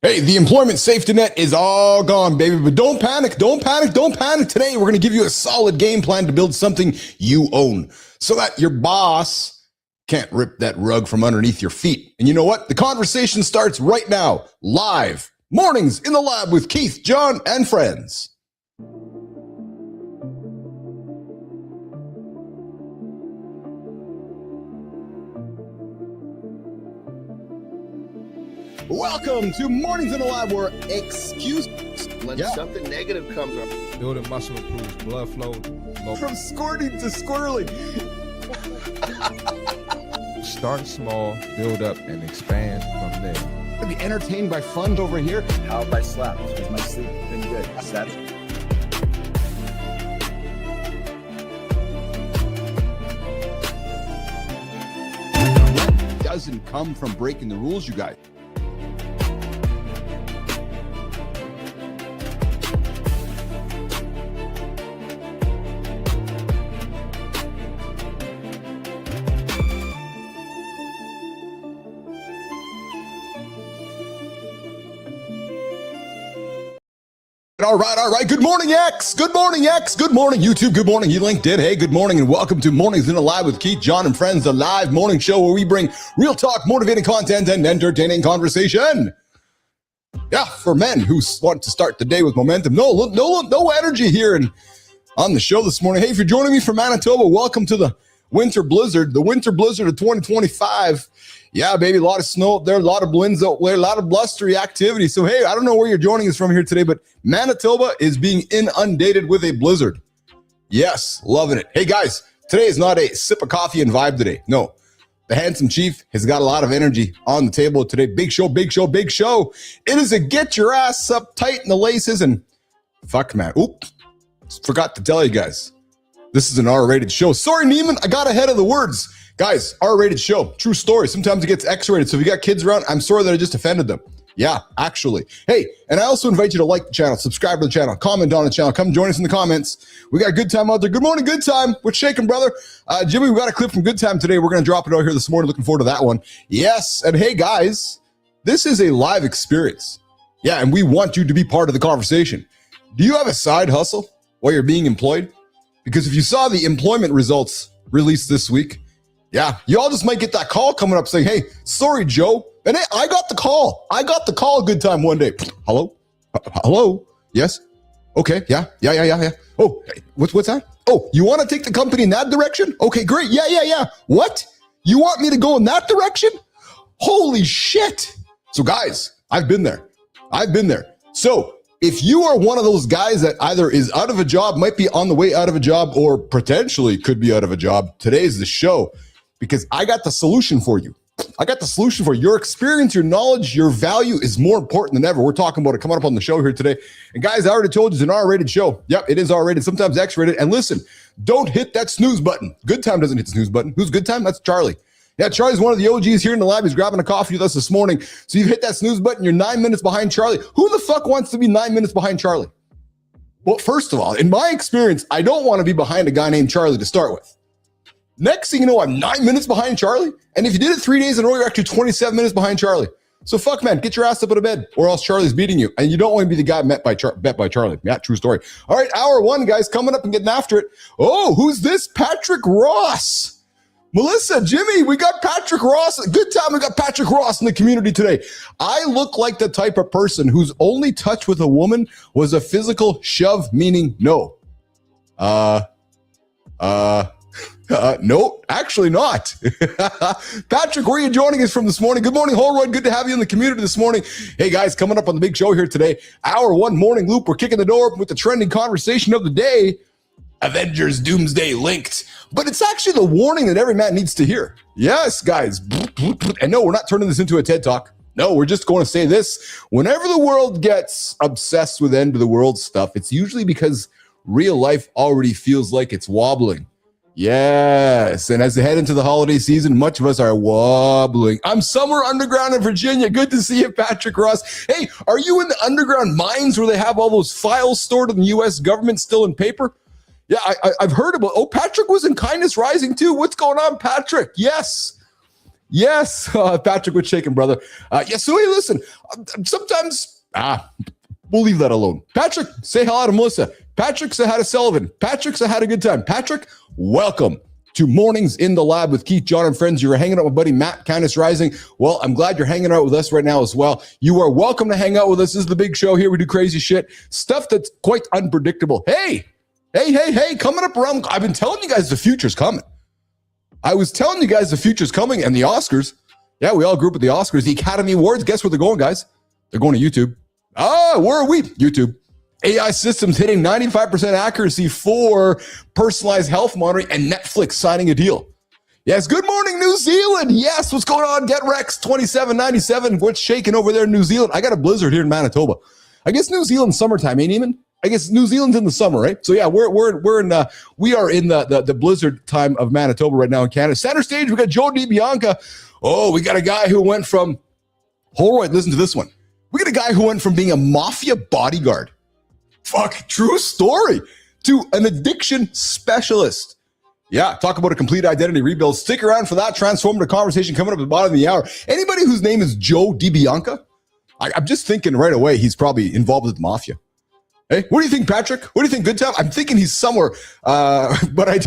Hey, the employment safety net is all gone, baby, but don't panic, don't panic, don't panic. Today, we're going to give you a solid game plan to build something you own so that your boss can't rip that rug from underneath your feet. And you know what? The conversation starts right now, live, mornings in the lab with Keith, John, and friends. Welcome to Mornings in the Lab, where when something negative comes up. Building muscle improves blood flow. From squirting to squirreling. Start small, build up, and expand from there. Be entertained by fun over here. How have I slept? Has my sleep been good? Doesn't come from breaking the rules, you guys. All right. Good morning, X. Good morning, X. Good morning, YouTube. Good morning, you LinkedIn. Hey, good morning, and welcome to Mornings in the Live with Keith, John, and friends, the live morning show where we bring real talk, motivating content, and entertaining conversation. Yeah, for men who want to start the day with momentum. No energy here and on the show this morning. Hey, if you're joining me from Manitoba, welcome to the winter blizzard, of 2025. Yeah, baby, a lot of snow up there, a lot of winds out there, a lot of blustery activity. So, hey, I don't know where you're joining us from here today, but Manitoba is being inundated with a blizzard. Yes, loving it. Hey, guys, today is not a sip of coffee and vibe today. No, the handsome chief has got a lot of energy on the table today. Big show. It is a get your ass up tight in the laces and fuck, man. Oops, forgot to tell you guys. This is an R-rated show. Sorry, Neiman, I got ahead of the words. Guys, R-rated show, true story. Sometimes it gets X-rated. So if you got kids around, I'm sorry that I just offended them. Yeah, actually. Hey, and I also invite you to like the channel, subscribe to the channel, comment on the channel, come join us in the comments. We got a good time out there. Good morning, good time. What's shaking, brother? Jimmy, we got a clip from Good Time today. We're going to drop it out here this morning. Looking forward to that one. Yes, and hey, guys, this is a live experience. Yeah, and we want you to be part of the conversation. Do you have a side hustle while you're being employed? Because if you saw the employment results released this week, yeah, you all just might get that call coming up saying, hey, sorry, Joe. And hey, I got the call. Good Time one day. Hello? Hello? Yes? Okay, yeah. Oh, hey, what's that? Oh, you want to take the company in that direction? Okay, great. Yeah. What? You want me to go in that direction? Holy shit. So guys, I've been there. So if you are one of those guys that either is out of a job, might be on the way out of a job, or potentially could be out of a job, today's the show. Because I got the solution for you. Your experience, your knowledge, your value is more important than ever. We're talking about it coming up on the show here today. And guys, I already told you it's an R-rated show. Yep, it is R-rated, sometimes X-rated. And listen, don't hit that snooze button. Good Time doesn't hit the snooze button. Who's Good Time? That's Charlie. Yeah, Charlie's one of the OGs here in the lab. He's grabbing a coffee with us this morning. So you've hit that snooze button. You're 9 minutes behind Charlie. Who the fuck wants to be 9 minutes behind Charlie? Well, first of all, in my experience, I don't want to be behind a guy named Charlie to start with. Next thing you know, I'm 9 minutes behind Charlie. And if you did it 3 days in a row, you're actually 27 minutes behind Charlie. So fuck, man, get your ass up out of bed or else Charlie's beating you. And you don't want to be the guy bet by Charlie. Yeah, true story. All right, hour one, guys, coming up and getting after it. Oh, who's this? Patrick Ross. Melissa, Jimmy, we got Patrick Ross. Good Time, we got Patrick Ross in the community today. I look like the type of person whose only touch with a woman was a physical shove, meaning no. No, actually not. Patrick, where are you joining us from this morning? Good morning, Holroyd. Good to have you in the community this morning. Hey, guys, coming up on the big show here today, hour one morning loop. We're kicking the door open with the trending conversation of the day. Avengers Doomsday linked. But it's actually the warning that every man needs to hear. Yes, guys. And no, we're not turning this into a TED Talk. No, we're just going to say this. Whenever the world gets obsessed with end of the world stuff, it's usually because real life already feels like it's wobbling. Yes, and as they head into the holiday season, much of us are wobbling. I'm somewhere underground in Virginia. Good to see you, Patrick Ross. Hey, are you in the underground mines where they have all those files stored in the U.S. government still in paper? Yeah, I've heard about. Oh, Patrick was in Kindness Rising too. What's going on, Patrick? Yes. Yes, Patrick was shaking, brother. Yes, so hey, listen, sometimes, we'll leave that alone. Patrick, say hello to Melissa. Patrick, say hi to Sullivan. Patrick, say hi to Good Time. Patrick, welcome to Mornings in the Lab with Keith, John, and friends. You were hanging out with buddy Matt, Kindness Rising. Well, I'm glad you're hanging out with us right now as well. You are welcome to hang out with us. This is the big show here. We do crazy shit, stuff that's quite unpredictable. Hey, coming up around, I've been telling you guys the future's coming. I was telling you guys the future's coming, and the Oscars. Yeah, we all grew up with the Oscars. The Academy Awards, guess where they're going, guys? They're going to YouTube. Where are we? YouTube. AI systems hitting 95% accuracy for personalized health monitoring, and Netflix signing a deal. Yes, good morning, New Zealand. Yes, what's going on? Get Rex 2797. What's shaking over there in New Zealand? I got a blizzard here in Manitoba. I guess New Zealand's summertime, ain't even? I guess New Zealand's in the summer, right? So yeah, we are in the blizzard time of Manitoba right now in Canada. Center stage, we got Joe DiBianca. Oh, we got a guy who went from, listen to this one. We got a guy who went from being a mafia bodyguard, true story, to an addiction specialist. Yeah, talk about a complete identity rebuild. Stick around for that transformative conversation coming up at the bottom of the hour. Anybody whose name is Joe DiBianca, I'm just thinking right away he's probably involved with the mafia. Hey, what do you think, Patrick? What do you think, Good Time? I'm thinking he's somewhere, but I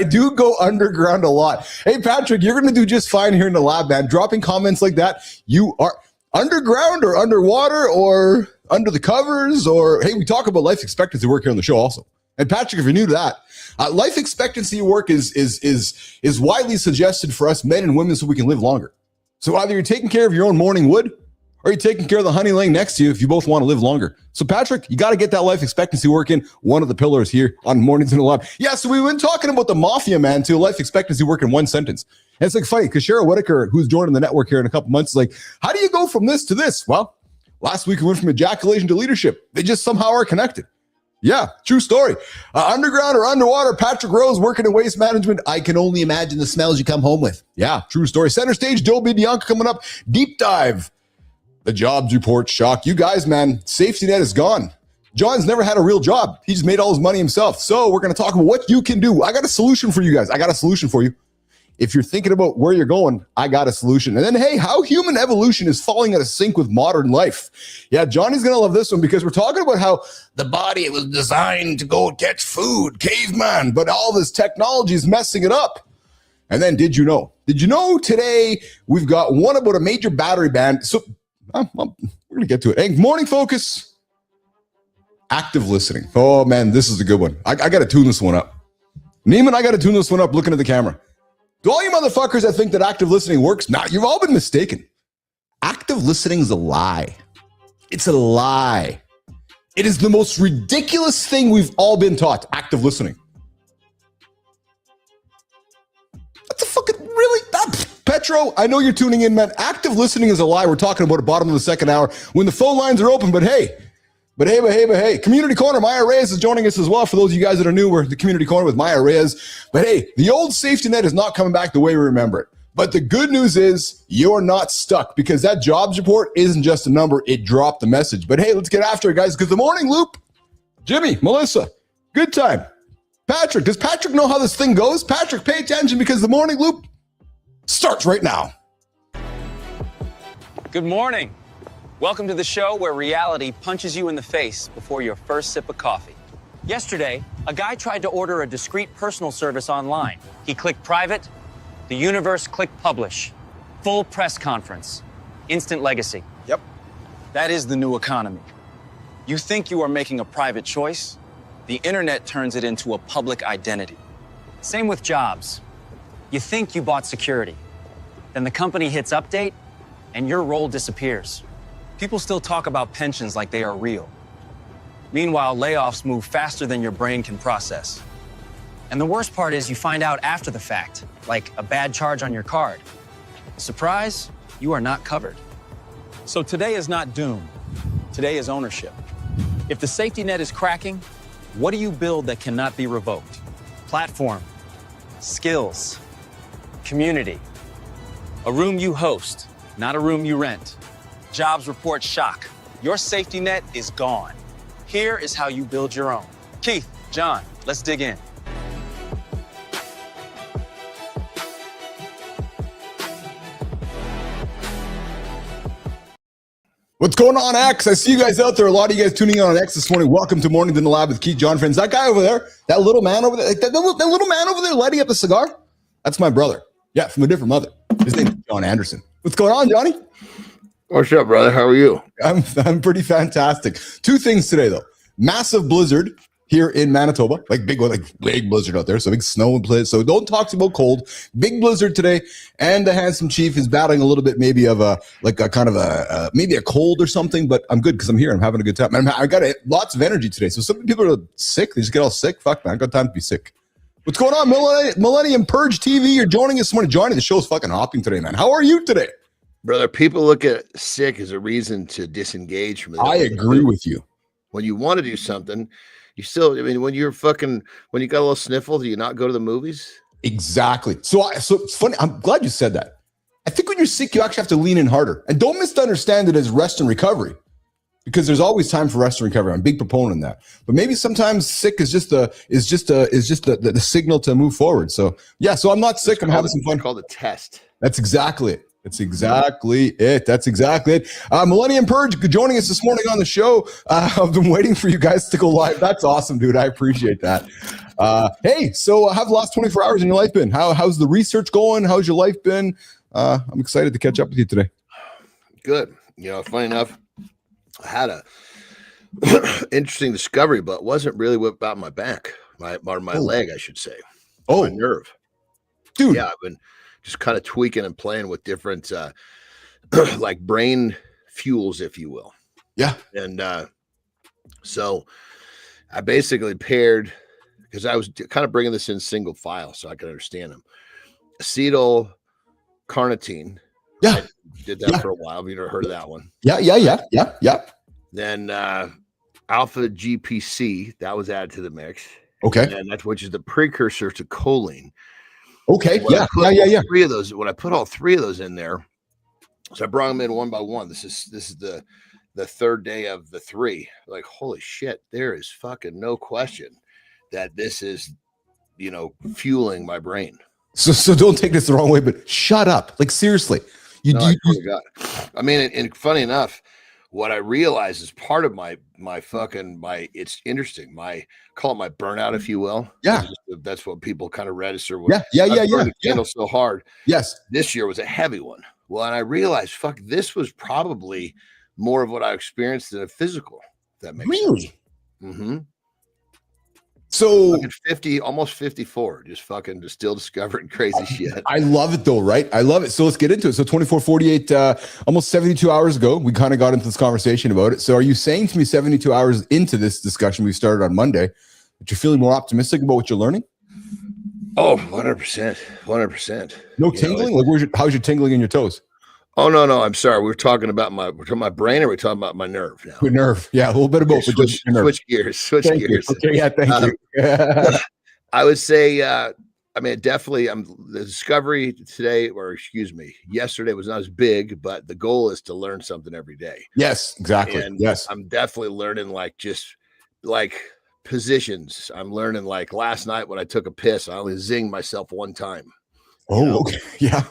do go underground a lot. Hey, Patrick, you're going to do just fine here in the lab, man. Dropping comments like that. You are underground or underwater or under the covers, or hey, we talk about life expectancy work here on the show also. And Patrick, if you're new to that, life expectancy work is widely suggested for us men and women so we can live longer. So either you're taking care of your own morning wood, or you're taking care of the honey laying next to you if you both want to live longer. So Patrick, you got to get that life expectancy work in. One of the pillars here on Mornings in the Lab. Yeah, so we've been talking about the mafia, man, to life expectancy work in one sentence. And it's like funny because Cheryl Whitaker, who's joining the network here in a couple months, is like, how do you go from this to this? Well, last week we went from ejaculation to leadership. They just somehow are connected. Yeah, true story. Underground or underwater, Patrick Rose working in waste management. I can only imagine the smells you come home with. Yeah, true story. Center stage, Joe DiBianca coming up. Deep dive. The jobs report shock. You guys, man, safety net is gone. John's never had a real job. He just made all his money himself. So we're going to talk about what you can do. I got a solution for you guys. I got a solution for you. If you're thinking about where you're going, I got a solution. And then, hey, how human evolution is falling out of sync with modern life. Yeah, Johnny's going to love this one because we're talking about how the body was designed to go catch food, caveman, but all this technology is messing it up. And then did you know today we've got one about a major battery ban. So we're going to get to it. Hey, morning focus. Active listening. Oh, man, this is a good one. I got to tune this one up. Neiman, I got to tune this one up looking at the camera. To all you motherfuckers that think that active listening works, you've all been mistaken. Active listening is a lie. It's a lie. It is the most ridiculous thing we've all been taught, active listening. That's a fucking really... Petro, I know you're tuning in, man. Active listening is a lie. We're talking about at the bottom of the second hour when the phone lines are open. But hey. Community Corner, Maya Reyes is joining us as well. For those of you guys that are new, we're the Community Corner with Maya Reyes. But hey, the old safety net is not coming back the way we remember it. But the good news is you're not stuck because that jobs report isn't just a number. It dropped the message. But hey, let's get after it, guys, because the morning loop, Jimmy, Melissa, Good Time, Patrick. Does Patrick know how this thing goes? Patrick, pay attention because the morning loop starts right now. Good morning. Welcome to the show where reality punches you in the face before your first sip of coffee. Yesterday, a guy tried to order a discreet personal service online. He clicked private, the universe clicked publish. Full press conference. Instant legacy. Yep. That is the new economy. You think you are making a private choice, the internet turns it into a public identity. Same with jobs. You think you bought security. Then the company hits update, and your role disappears. People still talk about pensions like they are real. Meanwhile, layoffs move faster than your brain can process. And the worst part is you find out after the fact, like a bad charge on your card. Surprise, you are not covered. So today is not doom. Today is ownership. If the safety net is cracking, what do you build that cannot be revoked? Platform, skills, community. A room you host, not a room you rent. Jobs report shock. Your safety net is gone. Here is how you build your own. Keith, John, let's dig in. What's going on, X? I see you guys out there. A lot of you guys tuning in on X this morning. Welcome to Mornings in the Lab with Keith, John, friends. That guy over there, that little man over there, like that little man over there lighting up a cigar, that's my brother. Yeah, from a different mother. His name is John Anderson. What's going on, Johnny? What's up, brother? How are you? I'm pretty fantastic. Two things today, though. Massive blizzard here in Manitoba, like big blizzard out there. So big snow and blizzard. So don't talk about cold. Big blizzard today. And the handsome chief is battling a little bit, maybe of maybe a cold or something. But I'm good because I'm here. I'm having a good time. I got lots of energy today. So some people are sick. They just get all sick. Fuck, man. I got time to be sick. What's going on, Millennium Purge TV? You're joining us this morning. Johnny, the show's fucking hopping today, man. How are you today? Brother, people look at sick as a reason to disengage from it. I agree with you. When you want to do something, you still, I mean, when you got a little sniffle, do you not go to the movies? Exactly. So it's funny. I'm glad you said that. I think when you're sick, you actually have to lean in harder. And don't misunderstand it as rest and recovery, because there's always time for rest and recovery. I'm a big proponent in that. But maybe sometimes sick is just the signal to move forward. So yeah, so I'm not sick. I'm having some fun. It's called a test. That's exactly it. That's exactly it. Millennium Purge joining us this morning on the show. I've been waiting for you guys to go live. That's awesome, dude. I appreciate that. Hey, so how've the last 24 hours in your life been? How's the research going? How's your life been? I'm excited to catch up with you today. Good. You know, funny enough, I had a interesting discovery, but it wasn't really about my back, my leg, I should say. Oh, my nerve. Dude. Yeah, I've been just kind of tweaking and playing with different like brain fuels, if you will. Yeah. And so I basically paired, because I was kind of bringing this in single file so I could understand them. Acetyl carnitine. Yeah. I did that for a while. Have you ever heard of that one? Yeah. Then alpha GPC, that was added to the mix. Okay. And that's, which is the precursor to choline. Okay. When Yeah. Three of those. When I put all three of those in there, so I brought them in one by one. This is the third day of the three. Like, holy shit, there is fucking no question that this is, you know, fueling my brain. So don't take this the wrong way, but shut up. Like, seriously. I mean, and funny enough, what I realized is part of it's interesting. Call it my burnout, if you will. Yeah. That's what people kind of register. Yeah. The candle so hard. Yes. This year was a heavy one. Well, and I realized, this was probably more of what I experienced than a physical. If that makes sense. Mm-hmm. So 50, almost 54, just still discovering crazy shit. I love it though, right? I love it. So let's get into it. So 24, 48, almost 72 hours ago, we kind of got into this conversation about it. So are you saying to me 72 hours into this discussion we started on Monday that you're feeling more optimistic about what you're learning? Oh, 100%. No tingling? How's your tingling in your toes? Oh, no. I'm sorry. We're talking about my brain, or we're talking about my nerve now? Your nerve. Yeah, a little bit of both. Switch gears. Okay, yeah, thank you. I would say, definitely the discovery today, yesterday was not as big, but the goal is to learn something every day. Yes, exactly. And yes. I'm definitely learning positions. I'm learning last night when I took a piss, I only zinged myself one time. Oh, okay. Yeah.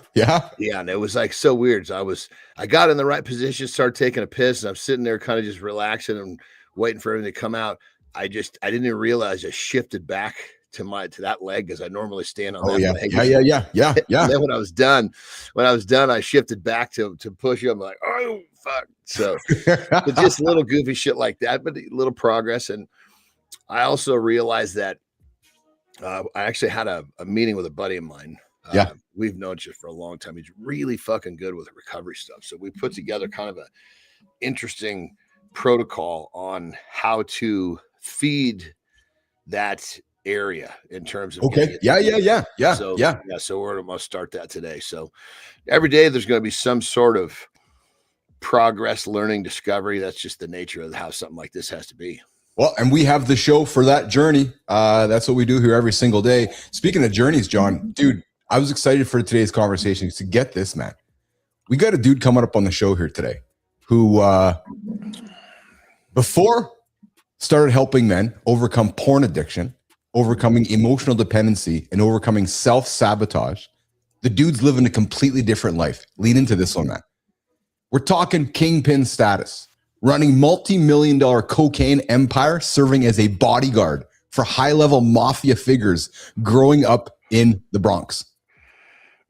And it was so weird. So I got in the right position, started taking a piss, and I'm sitting there kind of just relaxing and waiting for everything to come out. I didn't even realize I shifted back to that leg, because I normally stand on that leg. Yeah. And then when I was done, I shifted back to push you. I'm like, oh fuck. So just little goofy shit like that, but a little progress. And I also realized that I actually had a meeting with a buddy of mine. We've known each other for a long time. He's really fucking good with recovery stuff. So we put together kind of a interesting protocol on how to feed that area in terms of So we're going to start that today. So every day there's going to be some sort of progress, learning, discovery. That's just the nature of how something like this has to be. Well, and we have the show for that journey. That's what we do here every single day. Speaking of journeys, John, dude, I was excited for today's conversation to get this, man. We got a dude coming up on the show here today who, before started helping men overcome porn addiction, overcoming emotional dependency, and overcoming self-sabotage. The dude's living a completely different life. Lean into this one, man. We're talking kingpin status, running multi-million-dollar cocaine empire, serving as a bodyguard for high-level mafia figures growing up in the Bronx.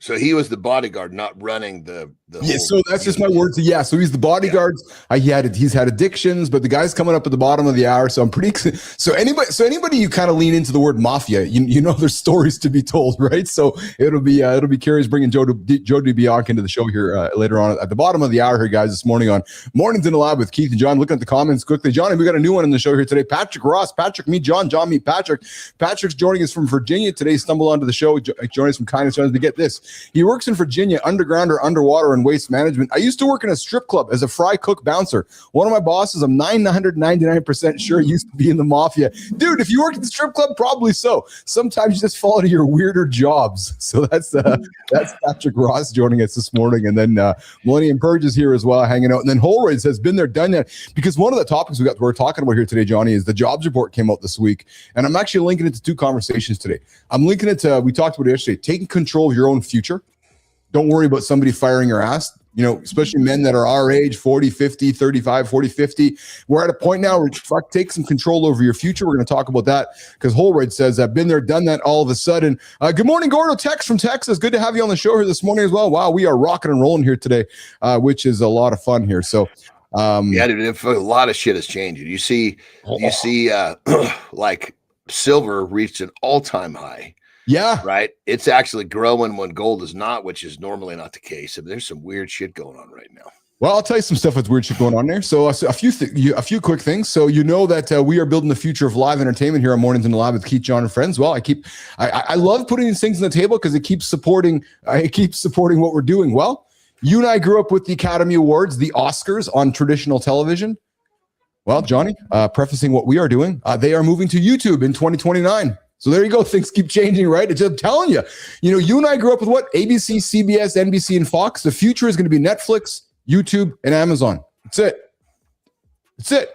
So he was the bodyguard, not running the Yeah, whole so that's just my unit. words. Yeah, so he's the bodyguard. He's had addictions, but the guy's coming up at the bottom of the hour. So I'm pretty. So anybody you kind of lean into the word mafia, you know, there's stories to be told, right? So it'll be curious bringing Joe DiBianca into the show here later on at the bottom of the hour here, guys. This morning on Mornings in the Lab with Keith and John. Looking at the comments quickly, Johnny, we got a new one in the show here today. Patrick Ross, Patrick meet John, John meet Patrick. Patrick's joining us from Virginia today. Stumbled onto the show, joining us from Kindness Friends. To get this, he works in Virginia, underground or underwater and waste management. I used to work in a strip club as a fry cook bouncer. One of my bosses, I'm 999% sure, used to be in the mafia. Dude, if you worked at the strip club, probably so. Sometimes you just fall into your weirder jobs. So that's Patrick Ross joining us this morning. And then Millennium Purge is here as well, hanging out. And then Holroyd says, been there, done that. Because one of the topics we're talking about here today, Johnny, is the jobs report came out this week. And I'm actually linking it to two conversations today. I'm linking it to, we talked about it yesterday, taking control of your own future. Don't worry about somebody firing your ass. You know, especially men that are our age, 40, 50, 35, 40, 50. We're at a point now where take some control over your future. We're going to talk about that because Holroyd says, I've been there, done that all of a sudden. Good morning, Gordo. Tex from Texas. Good to have you on the show here this morning as well. Wow, we are rocking and rolling here today, which is a lot of fun here. So, dude, a lot of shit is changing. You see, like silver reached an all-time high. Yeah. Right. It's actually growing when gold is not, which is normally not the case. I mean, there's some weird shit going on right now. Well, I'll tell you some stuff that's weird shit going on there. So a few quick things. So you know that we are building the future of live entertainment here on Mornings in the Lab with Keith, John, and friends. Well, I love putting these things on the table because it keeps supporting what we're doing. Well, you and I grew up with the Academy Awards, the Oscars on traditional television. Well, Johnny, prefacing what we are doing, they are moving to YouTube in 2029. So there you go. Things keep changing, right? I'm telling you, you and I grew up with what? ABC, CBS, NBC, and Fox. The future is going to be Netflix, YouTube, and Amazon. That's it.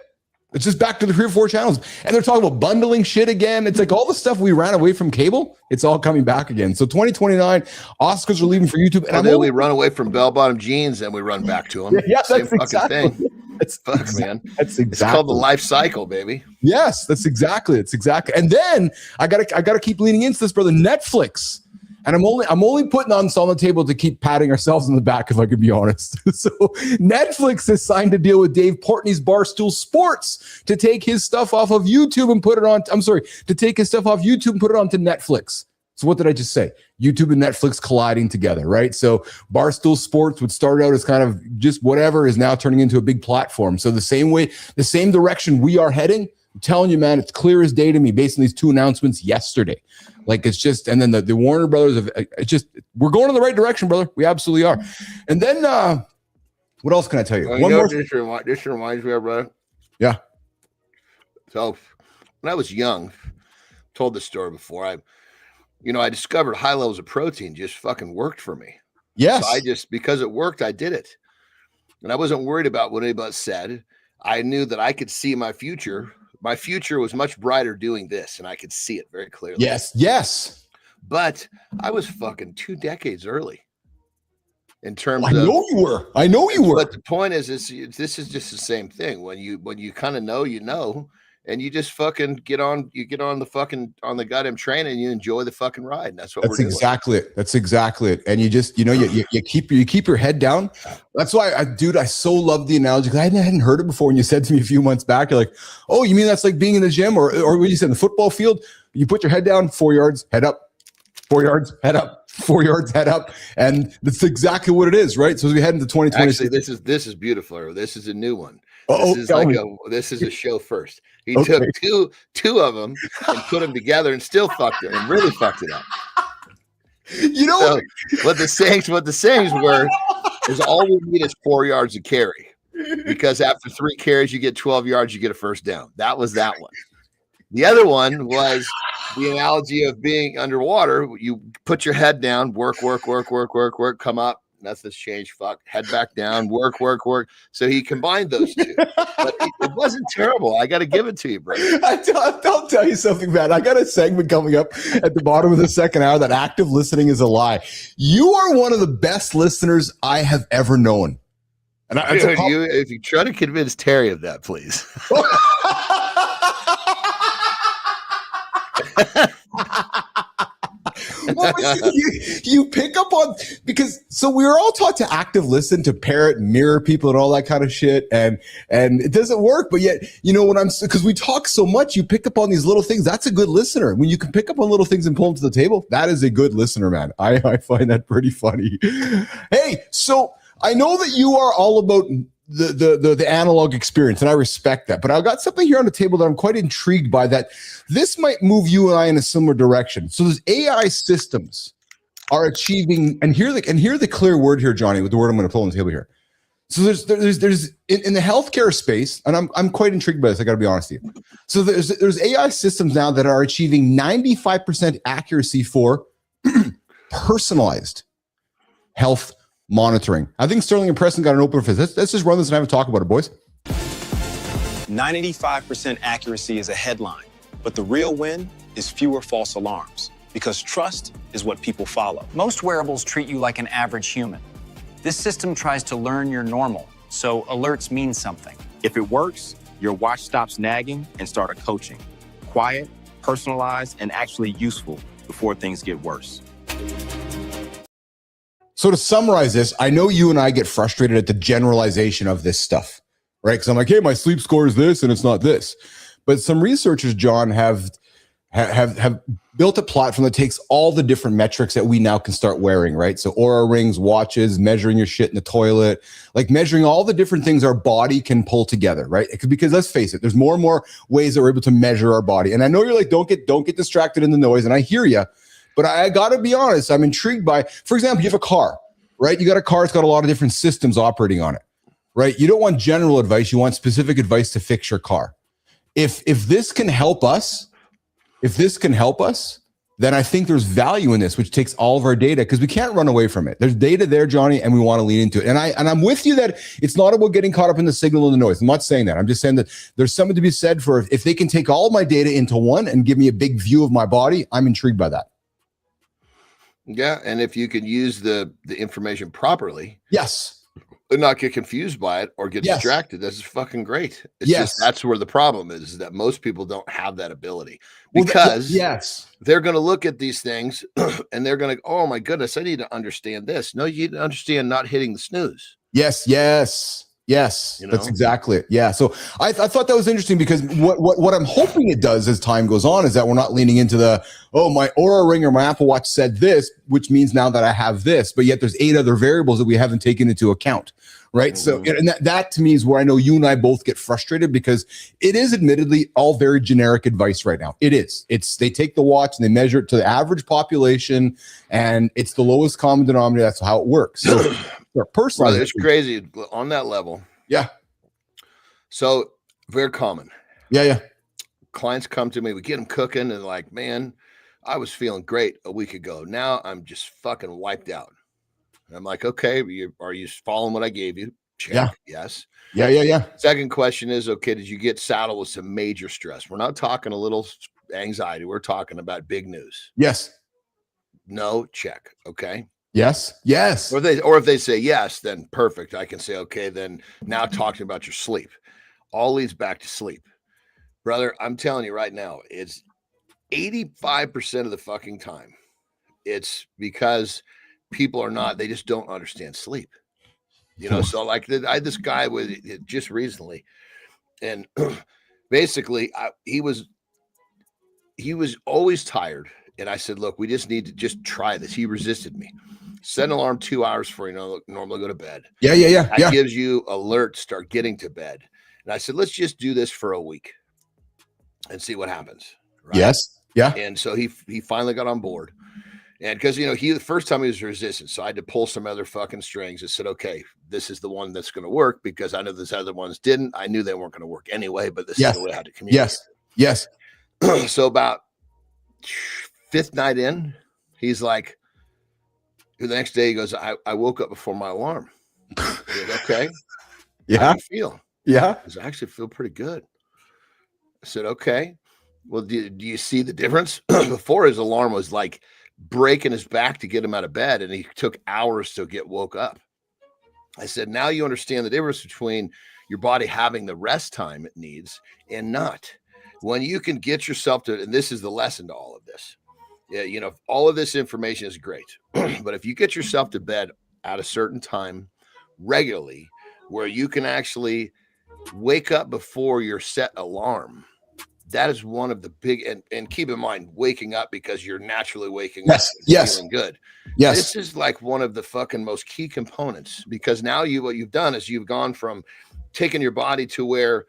It's just back to the 3 or 4 channels. And they're talking about bundling shit again. It's like all the stuff we ran away from cable, it's all coming back again. So 2029, Oscars are leaving for YouTube. And then we run away from bell-bottom jeans and we run back to them. Yeah, Same that's fucking exactly. thing. That's man. That's exactly. It's called the life cycle, baby. Yes, that's exactly. It's exactly. And then I gotta keep leaning into this, brother. Netflix, and I'm only putting on the table to keep patting ourselves in the back, if I could be honest. So Netflix has signed a deal with Dave Portnoy's Barstool Sports to take his stuff off of YouTube and put it on. To take his stuff off YouTube and put it onto Netflix. So what did I just say? YouTube and Netflix colliding together, right? So Barstool Sports would start out as kind of just whatever is now turning into a big platform. So the same direction we are heading, I'm telling you, man, it's clear as day to me based on these 2 announcements yesterday. Like it's just, and then the Warner Brothers, we're going in the right direction, brother. We absolutely are. And then what else can I tell you? This reminds me of, brother. Yeah. So when I was young, told this story before, I discovered high levels of protein just fucking worked for me. Yes. So because it worked, I did it. And I wasn't worried about what anybody said. I knew that I could see my future. My future was much brighter doing this, and I could see it very clearly. Yes. But I was fucking 2 decades early in terms I know you were. But the point is this is just the same thing. When you kind of know, and you just fucking get on the goddamn train and you enjoy the fucking ride. And that's we're doing. That's exactly it. And you just, you keep your head down. That's why I so love the analogy. I hadn't heard it before. And you said to me a few months back, you're like, oh, you mean that's like being in the gym or what you said in the football field? You put your head down, 4 yards, head up, 4 yards, head up, 4 yards, head up. And that's exactly what it is, right? So as we head into 2020. Actually, this is beautiful. This is a new one. This is a show first. He took two of them and put them together and still fucked it and really fucked it up. What the sayings were is all we need is 4 yards of carry, because after 3 carries you get 12 yards, you get a first down. That was that one. The other one was the analogy of being underwater. You put your head down, work, come up. Nothing's changed. Fuck. Head back down. Work. So he combined those two. But it wasn't terrible. I got to give it to you, bro. I'll tell you something, man. I got a segment coming up at the bottom of the second hour that active listening is a lie. You are one of the best listeners I have ever known. And Dude, if you try to convince Terry of that, please. Well, you pick up on, because so we were all taught to active listen, to parrot and mirror people and all that kind of shit, and it doesn't work. But yet, because we talk so much, you pick up on these little things. That's a good listener. When you can pick up on little things and pull them to the table, that is a good listener, man. I find that pretty funny. Hey, so I know that you are all about the analog experience, and I respect that, but I've got something here on the table that I'm quite intrigued by, that this might move you and I in a similar direction. So those AI systems are achieving, and hear the clear word here, Johnny, with the word I'm going to pull on the table here. So there's in the healthcare space, and I'm quite intrigued by this, I got to be honest with you. So there's AI systems now that are achieving 95% accuracy for personalized health monitoring. I think Sterling and Preston got an open for this. Let's just run this and have a talk about it, boys. 95% accuracy is a headline, but the real win is fewer false alarms, because trust is what people follow. Most wearables treat you like an average human. This system tries to learn you're normal, so alerts mean something. If it works, your watch stops nagging and starts coaching. Quiet, personalized, and actually useful before things get worse. So to summarize this, I know you and I get frustrated at the generalization of this stuff, right? Because I'm like, hey, my sleep score is this and it's not this. But some researchers, John, have built a platform that takes all the different metrics that we now can start wearing, right? So Oura rings, watches, measuring your shit in the toilet, like measuring all the different things our body can pull together, right? Because let's face it, there's more and more ways that we're able to measure our body. And I know you're like, don't get distracted in the noise, and I hear you. But I got to be honest, I'm intrigued by, for example, you have a car, right? You got a car, it's got a lot of different systems operating on it, right? You don't want general advice. You want specific advice to fix your car. If this can help us, then I think there's value in this, which takes all of our data, because we can't run away from it. There's data there, Johnny, and we want to lean into it. And I'm with you that it's not about getting caught up in the signal and the noise. I'm not saying that. I'm just saying that there's something to be said for if they can take all my data into one and give me a big view of my body, I'm intrigued by that. Yeah, and if you can use the information properly, yes, and not get confused by it or get distracted, this is fucking great. It's just that's where the problem is that most people don't have that ability, because they're going to look at these things and they're going to, oh my goodness, I need to understand this. No, you need to understand not hitting the snooze. Yes, that's exactly it. Yeah. So I thought that was interesting, because what I'm hoping it does as time goes on is that we're not leaning into my Oura ring or my Apple Watch said this, which means now that I have this, but yet there's 8 other variables that we haven't taken into account. Right. So, and that to me is where I know you and I both get frustrated, because it is admittedly all very generic advice right now. They take the watch and they measure it to the average population, and it's the lowest common denominator. That's how it works. So personally, it's crazy on that level. Yeah. So very common. Yeah. Clients come to me, we get them cooking, and like, man, I was feeling great a week ago. Now I'm just fucking wiped out. And I'm like, okay, are you following what I gave you? Check. Yeah. Yes. Yeah. Second question is, okay, did you get saddled with some major stress? We're not talking a little anxiety. We're talking about big news. Yes. No. Check. Okay. Yes. Or if they say yes, then perfect. I can say, okay, then now talking about your sleep. All leads back to sleep. Brother, I'm telling you right now, it's 85% of the fucking time. It's because people they just don't understand sleep. So like I had this guy with just recently, and basically he was always tired. And I said, look, we just need to just try this. He resisted me. Set an alarm 2 hours before you normally go to bed. Yeah. That gives you alert, start getting to bed. And I said, let's just do this for a week and see what happens. Right? Yes. Yeah. And so he finally got on board. And because, the first time he was resistant, so I had to pull some other fucking strings and said, okay, this is the one that's going to work, because I know these other ones didn't. I knew they weren't going to work anyway, but this is the way I had to communicate. Yes. So about 5th night in, he's like, the next day he goes, I woke up before my alarm. Goes, okay. Yeah. How do you feel? Yeah. Because I actually feel pretty good. I said, okay. Well, do you see the difference? Before, his alarm was like breaking his back to get him out of bed, and he took hours to get woke up. I said, now you understand the difference between your body having the rest time it needs and not. When you can get yourself to, and this is the lesson to all of this. Yeah, you know, all of this information is great, but if you get yourself to bed at a certain time regularly, where you can actually wake up before your set alarm, that is one of the big, and keep in mind, waking up because you're naturally waking up and feeling good. Yes. This is like one of the fucking most key components, because now what you've done is you've gone from taking your body to where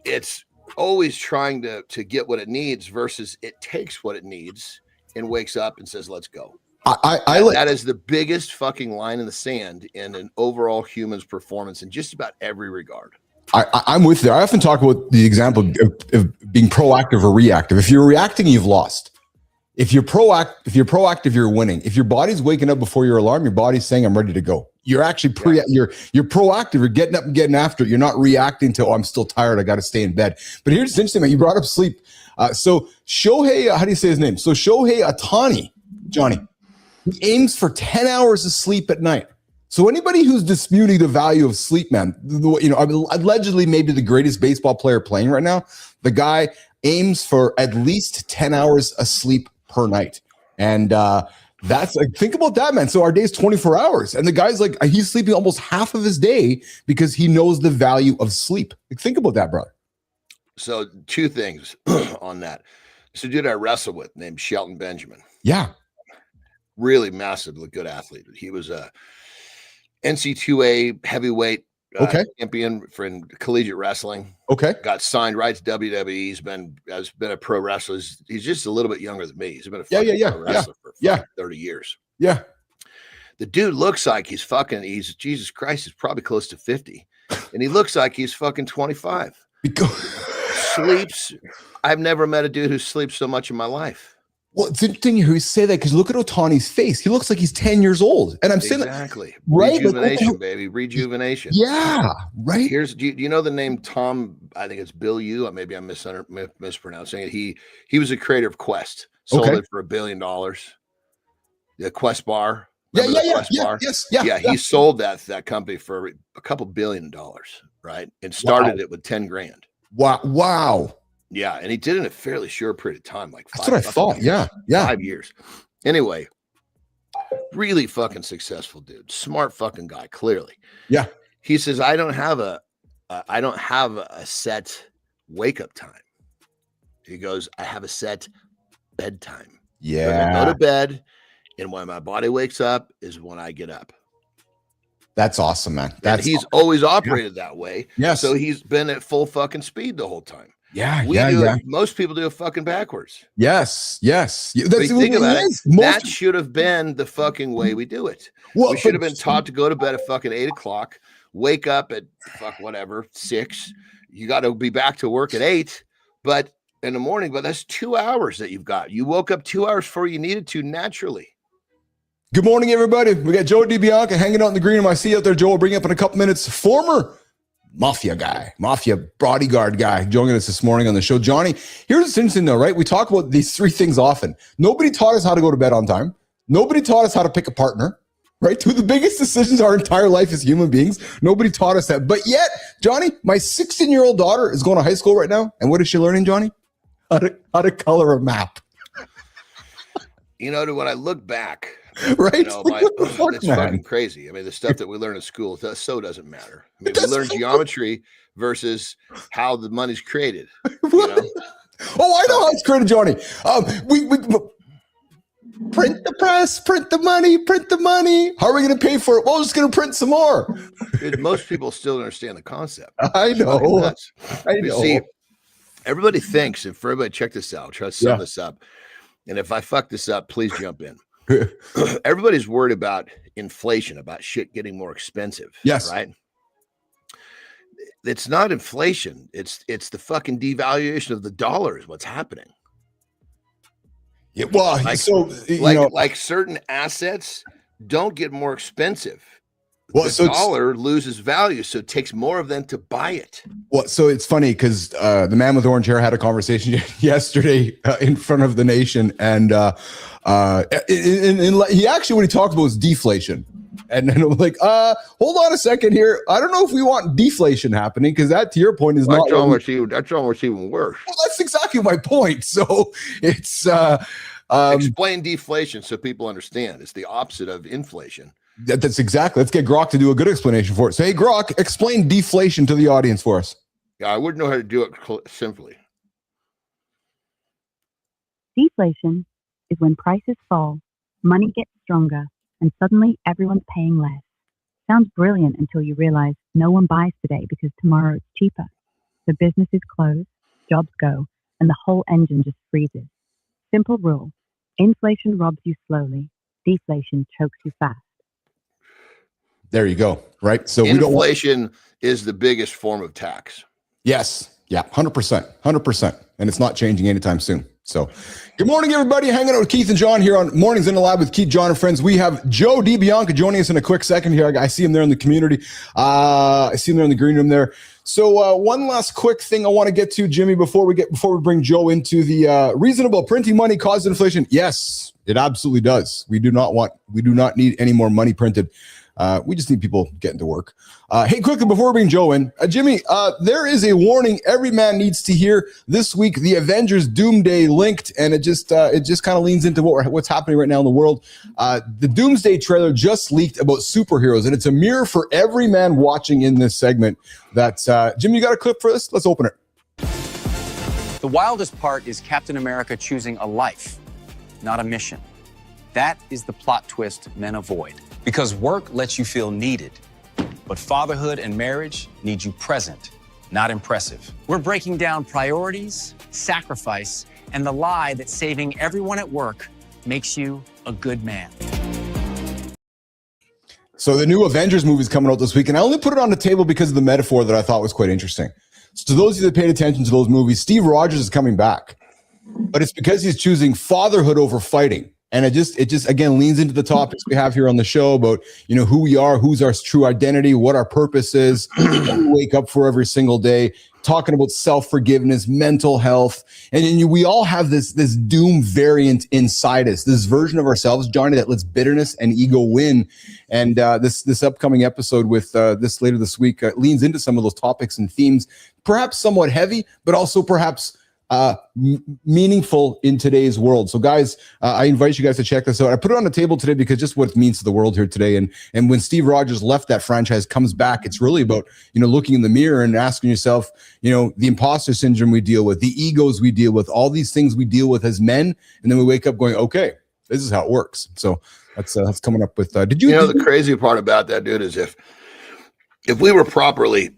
it's always trying to get what it needs versus it takes what it needs and wakes up and says, let's go. That is the biggest fucking line in the sand in an overall human's performance in just about every regard. I'm with you. I often talk about the example of being proactive or reactive. If you're reacting, you've lost. If you're proactive, you're winning. If your body's waking up before your alarm, your body's saying, I'm ready to go. You're actually you're proactive. You're getting up and getting after it. You're not reacting to, oh, I'm still tired, I got to stay in bed. But here's the interesting thing, you brought up sleep. So Shohei, how do you say his name? So Shohei Ohtani, Johnny, he aims for 10 hours of sleep at night. So anybody who's disputing the value of sleep, man, you know, allegedly maybe the greatest baseball player playing right now, the guy aims for at least 10 hours of sleep per night. And that's like, think about that, man. So our day is 24 hours. And the guy's like, he's sleeping almost half of his day because he knows the value of sleep. Like, think about that, brother. So 2 things on that. So dude I wrestled with named Shelton Benjamin. Yeah. Really massively good athlete. He was a NC2A heavyweight champion for collegiate wrestling. Okay. Got signed right to WWE. Has been a pro wrestler. He's just a little bit younger than me. He's been a pro wrestler for 30 years. Yeah. The dude looks like he's Jesus Christ, he's probably close to 50. And he looks like he's fucking 25. Sleeps. I've never met a dude who sleeps so much in my life. Well, it's interesting you say that because look at Otani's face. He looks like he's 10 years old. And I'm saying exactly. Right? Rejuvenation, baby. Rejuvenation. Yeah. Right. Do you know the name Tom? I think it's Bill Yu. Maybe I'm mispronouncing it. He was a creator of Quest. Sold it for $1 billion. The Quest bar. He sold that company for a couple $1 billion, right? And started it with 10 grand. Wow. Yeah, and he did it in a fairly short period of time, like 5 That's what I thought. Years. 5 years. Anyway, really fucking successful dude, smart fucking guy. Clearly, yeah. He says, I don't have a set wake up time. He goes, I have a set bedtime. Yeah, I go to bed, and when my body wakes up is when I get up. That's awesome, man. He's always operated that way. Yeah. So he's been at full fucking speed the whole time. Yeah, Most people do it fucking backwards. Yes. That's think about it. That should have been the fucking way we do it. We should have been taught to go to bed at fucking 8 o'clock, wake up at 6. You got to be back to work at 8, but in the morning. But that's 2 hours that you've got. You woke up 2 hours before you needed to naturally. Good morning, everybody. We got Joe DiBianca hanging out in the green room. I see you out there, Joe. We'll bring up in a couple minutes. Former Mafia Bodyguard guy joining us this morning on the show. Johnny, here's what's interesting though, right? We talk about these 3 things often. Nobody taught us how to go to bed on time. Nobody taught us how to pick a partner, right? 2 of the biggest decisions of our entire life as human beings. Nobody taught us that. But yet, Johnny, my 16-year-old daughter is going to high school right now. And what is she learning, Johnny? How to color a map. When I look back, right? It's fucking crazy. I mean, the stuff that we learn in school doesn't matter. I mean, we learn geometry versus how the money's created. Oh, I know how it's created, Johnny. We print the press, print the money. How are we going to pay for it? Well, we're just going to print some more. Most people still don't understand the concept. I know. See, everybody thinks, and for everybody, check this out. Try to sum this up. And if I fuck this up, please jump in. Everybody's worried about inflation, about shit getting more expensive. Yes. Right. It's not inflation. It's the fucking devaluation of the dollar is what's happening. Yeah, well, like certain assets don't get more expensive. Well, the dollar loses value, so it takes more of them to buy it. Well, so it's funny because the man with orange hair had a conversation yesterday in front of the nation, and he actually, what he talked about was deflation. And then I'm like, hold on a second here. I don't know if we want deflation happening, because that, to your point, is that's almost even worse. Well, that's exactly my point. So it's explain deflation so people understand. It's the opposite of inflation. That's exactly. Let's get Grok to do a good explanation for it. So, hey, Grok, explain deflation to the audience for us. Yeah, I wouldn't know how to do it simply. Deflation is when prices fall, money gets stronger, and suddenly everyone's paying less. Sounds brilliant until you realize no one buys today because tomorrow it's cheaper. So businesses close, jobs go, and the whole engine just freezes. Simple rule: inflation robs you slowly, deflation chokes you fast. There you go. Right. So inflation is the biggest form of tax. Yes. Yeah. 100%. And it's not changing anytime soon. So good morning, everybody. Hanging out with Keith and John here on Mornings in the Lab with Keith, John, and friends. We have Joe DiBianca joining us in a quick second here. I see him there in the community. I see him there in the green room there. So one last quick thing I want to get to, Jimmy, before we bring Joe into the reasonable printing money causes inflation. Yes, it absolutely does. We do not need any more money printed. We just need people getting to work. Hey, quickly, before we bring Joe in, Jimmy, there is a warning every man needs to hear this week. The Avengers Doomsday linked, and it just kind of leans into what's happening right now in the world. The Doomsday trailer just leaked about superheroes, and it's a mirror for every man watching in this segment. That's Jimmy, you got a clip for this? Let's open it. The wildest part is Captain America choosing a life, not a mission. That is the plot twist men avoid. Because work lets you feel needed, but fatherhood and marriage need you present, not impressive. We're breaking down priorities, sacrifice, and the lie that saving everyone at work makes you a good man. So the new Avengers movie is coming out this week, and I only put it on the table because of the metaphor that I thought was quite interesting. So to those of you that paid attention to those movies, Steve Rogers is coming back, but it's because he's choosing fatherhood over fighting. And it just again leans into the topics we have here on the show about, who we are, who's our true identity, what our purpose is, what we wake up for every single day, talking about self-forgiveness, mental health. And we all have this doom variant inside us, this version of ourselves, Johnny, that lets bitterness and ego win. And this upcoming episode with this later this week leans into some of those topics and themes, perhaps somewhat heavy, but also perhaps meaningful in today's world. So guys, I invite you guys to check this out. I put it on the table today because just what it means to the world here today. And when Steve Rogers left that franchise, comes back, it's really about, looking in the mirror and asking yourself, the imposter syndrome we deal with, the egos we deal with, all these things we deal with as men. And then we wake up going, okay, this is how it works. So that's coming up with, the crazy part about that, dude, is if we were properly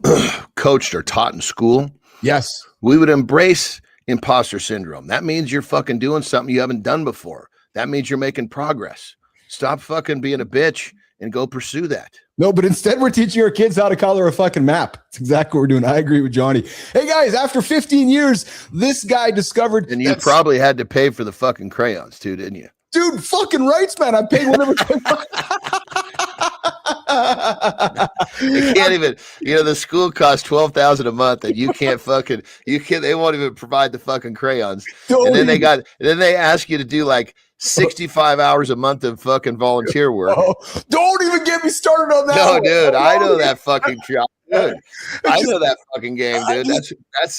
coached or taught in school, yes, we would embrace imposter syndrome. That means you're fucking doing something you haven't done before. That means you're making progress. Stop fucking being a bitch and go pursue that. No, but instead we're teaching our kids how to color a fucking map. That's exactly what we're doing. I agree with Johnny. Hey guys, after 15 years, this guy discovered. And you probably had to pay for the fucking crayons too, didn't you? Dude, fucking rights, man. I paid whatever. You can't even, the school costs $12,000 a month, and they won't even provide the fucking crayons. And then they ask you to do like 65 hours a month of fucking volunteer work. Oh, don't even get me started on that. No, dude, I know that fucking job. Dude, I know that fucking game, dude.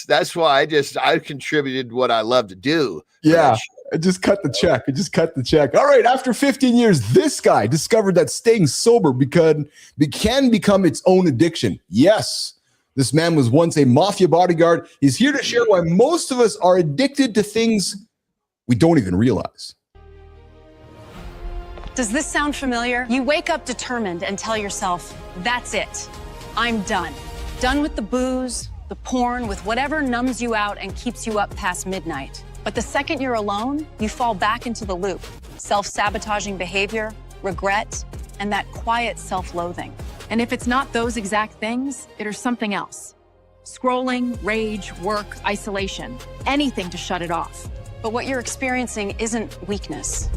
That's why I contributed what I love to do. Yeah. I just cut the check. All right. After 15 years, this guy discovered that staying sober can become its own addiction. Yes. This man was once a mafia bodyguard. He's here to share why most of us are addicted to things we don't even realize. Does this sound familiar? You wake up determined and tell yourself, that's it. I'm done. Done with the booze, the porn, with whatever numbs you out and keeps you up past midnight. But the second you're alone, you fall back into the loop. Self-sabotaging behavior, regret, and that quiet self-loathing. And if it's not those exact things, it is something else. Scrolling, rage, work, isolation, anything to shut it off. But what you're experiencing isn't weakness.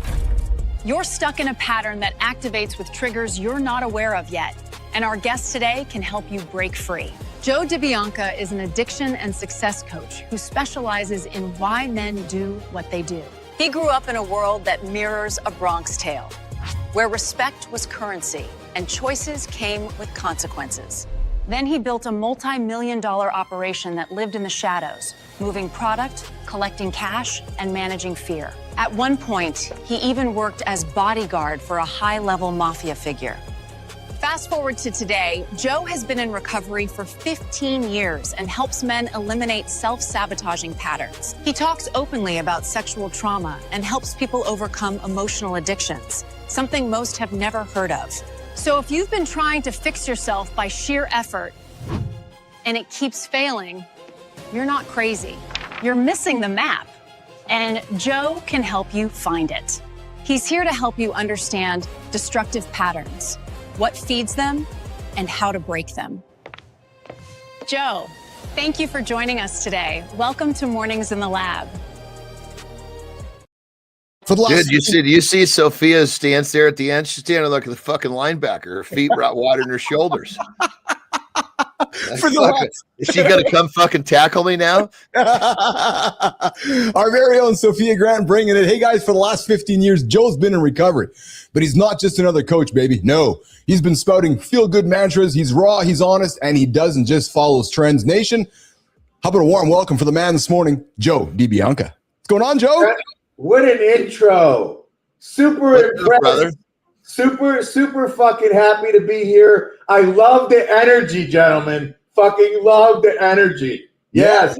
You're stuck in a pattern that activates with triggers you're not aware of yet. And our guest today can help you break free. Joe DiBianca is an addiction and success coach who specializes in why men do what they do. He grew up in a world that mirrors a Bronx Tale, where respect was currency and choices came with consequences. Then he built a multi-million-dollar operation that lived in the shadows, moving product, collecting cash, and managing fear. At one point, he even worked as bodyguard for a high-level mafia figure. Fast forward to today, Joe has been in recovery for 15 years and helps men eliminate self-sabotaging patterns. He talks openly about sexual trauma and helps people overcome emotional addictions, something most have never heard of. So if you've been trying to fix yourself by sheer effort and it keeps failing, you're not crazy. You're missing the map, and Joe can help you find it. He's here to help you understand destructive patterns, what feeds them, and how to break them. Joe, thank you for joining us today. Welcome to Mornings in the Lab. For the last Dude, you see Sophia's stance there at the end? She's standing like the fucking linebacker. Her feet were out wider than her shoulders. For the last, Is she gonna come fucking tackle me now? our very own Sophia Grant bringing it. Hey guys, for the last 15 years, Joe's been in recovery, but he's not just another coach, baby. No, he's been spouting feel-good mantras. He's raw, he's honest, and he doesn't just follow trends. Nation, how about a warm welcome for the man this morning, Joe DiBianca. What's going on, Joe? What an intro. Super impressed. Super fucking happy to be here. I love the energy, gentlemen. Fucking love the energy. Yes.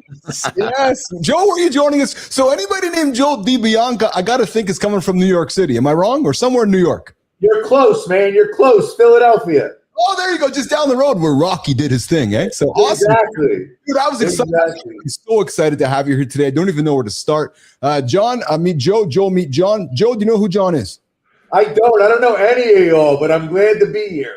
Yes. Joe, where are you joining us? So anybody named Joe DiBianca, I got to think is coming from New York City. Am I wrong? Or somewhere in New York? You're close, man. You're close. Philadelphia. Oh, there you go. Just down the road where Rocky did his thing, eh? So awesome. Exactly. Dude, I was excited. Exactly. I'm so excited to have you here today. I don't even know where to start. John, meet Joe. Joe, meet John. Joe, do you know who John is? I don't know any of y'all, but I'm glad to be here.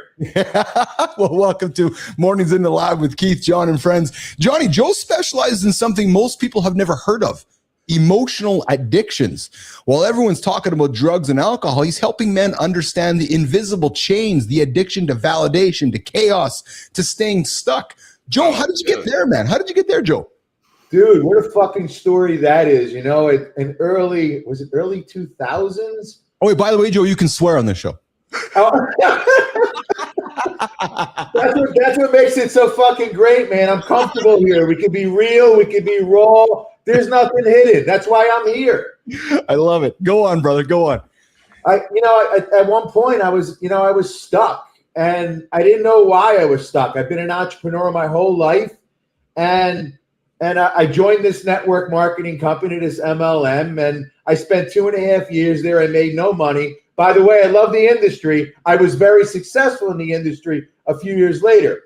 Well, welcome to Mornings in the Lab with Keith, John, and friends. Johnny, Joe specializes in something most people have never heard of: emotional addictions. While everyone's talking about drugs and alcohol, he's helping men understand the invisible chains, the addiction to validation, to chaos, to staying stuck. Joe, how did you get there, man? How did you get there, Joe? Dude, what a fucking story that is. You know, in early 2000s? Oh, wait, by the way, Joe, you can swear on this show. Oh. That's what makes it so fucking great, man. I'm comfortable here. We can be real. We can be raw. There's nothing hidden. That's why I'm here. I love it. Go on, brother. Go on. At one point I was stuck, and I didn't know why I was stuck. I've been an entrepreneur my whole life, and I joined this network marketing company, this MLM, and I spent 2.5 years there. I made no money. By the way, I love the industry. I was very successful in the industry a few years later.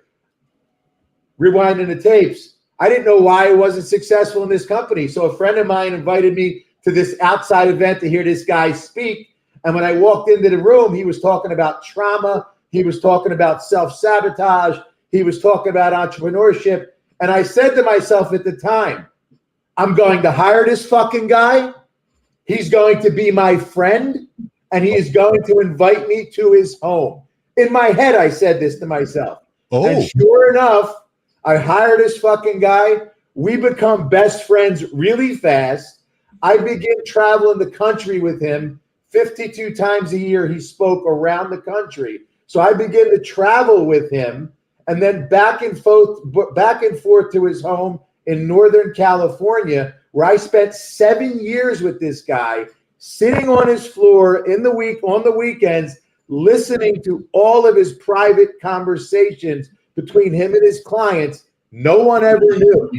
Rewinding the tapes, I didn't know why I wasn't successful in this company. So a friend of mine invited me to this outside event to hear this guy speak. And when I walked into the room, he was talking about trauma. He was talking about self-sabotage. He was talking about entrepreneurship. And I said to myself at the time, I'm going to hire this fucking guy. He's going to be my friend, and he is going to invite me to his home. In my head, I said this to myself. Oh. And sure enough, I hire this fucking guy. We become best friends really fast. I begin traveling the country with him. 52 times a year, he spoke around the country. So I begin to travel with him, and then back and forth to his home in Northern California, where I spent 7 years with this guy, sitting on his floor on the weekends, listening to all of his private conversations between him and his clients. No one ever knew.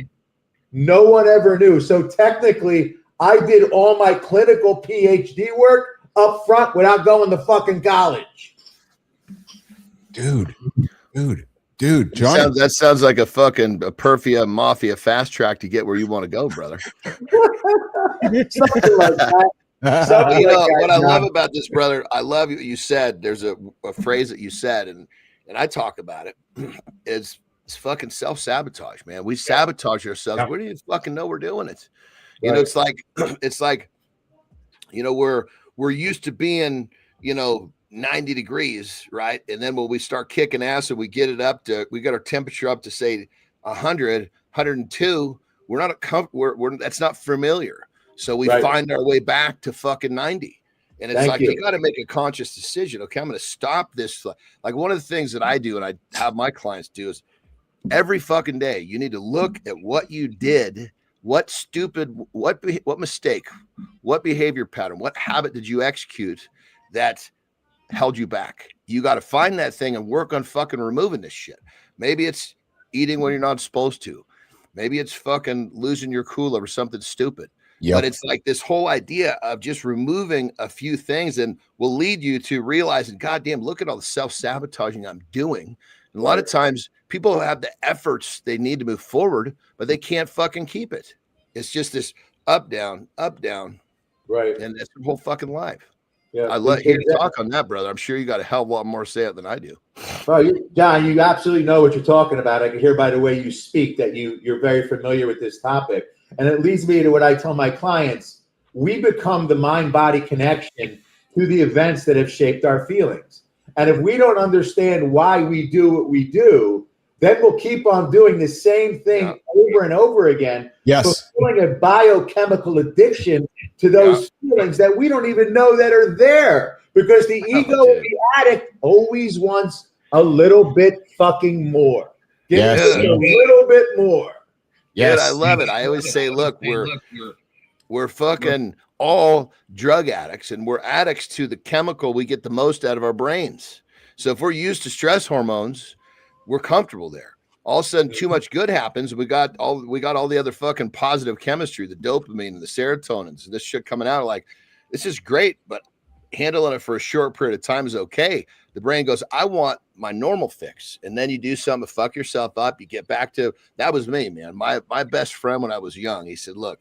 No one ever knew. So technically, I did all my clinical PhD work up front without going to fucking college. Dude, John. That sounds like a perfia mafia fast track to get where you want to go, brother. Something like that. What I love about this, brother, I love what you said. There's a phrase that you said, and I talk about it. It's fucking self-sabotage, man. We sabotage ourselves. Yeah. We don't even fucking know we're doing it. You know, it's like, you know, we're used to being, 90 degrees, right? And then when we start kicking ass and we get our temperature up to say 100, 102, that's not familiar. So we find our way back to fucking 90. And it's like you got to make a conscious decision. Okay, I'm going to stop this. Like one of the things that I do and I have my clients do is every fucking day you need to look at what you did, what mistake, what behavior pattern, what habit did you execute that held you back. You got to find that thing and work on fucking removing this shit. Maybe it's eating when you're not supposed to. Maybe it's fucking losing your cool over something stupid. Yep. But it's like this whole idea of just removing a few things and will lead you to realizing, goddamn, look at all the self-sabotaging I'm doing. And a lot of times people have the efforts they need to move forward, but they can't fucking keep it. It's just this up, down, right? And that's the whole fucking life. Yeah, I let you talk on that, brother. I'm sure you got a hell of a lot more to say it than I do. Well, John, you absolutely know what you're talking about. I can hear by the way you speak that you're very familiar with this topic. And it leads me to what I tell my clients. We become the mind-body connection to the events that have shaped our feelings. And if we don't understand why we do what we do, then we'll keep on doing the same thing over and over again. Yes. Fulfilling a biochemical addiction to those feelings that we don't even know that are there, because the ego of the addict always wants a little bit fucking more. Give us a little bit more. Yes, dude, I love it. I always say, look, we're fucking all drug addicts, and we're addicts to the chemical we get the most out of our brains. So if we're used to stress hormones, we're comfortable there. All of a sudden, too much good happens. We got all the other fucking positive chemistry, the dopamine and the serotonins, and this shit coming out. Like, this is great, but handling it for a short period of time is okay. The brain goes, I want my normal fix. And then you do something to fuck yourself up. You get back to, that was me, man. My best friend when I was young, he said, look,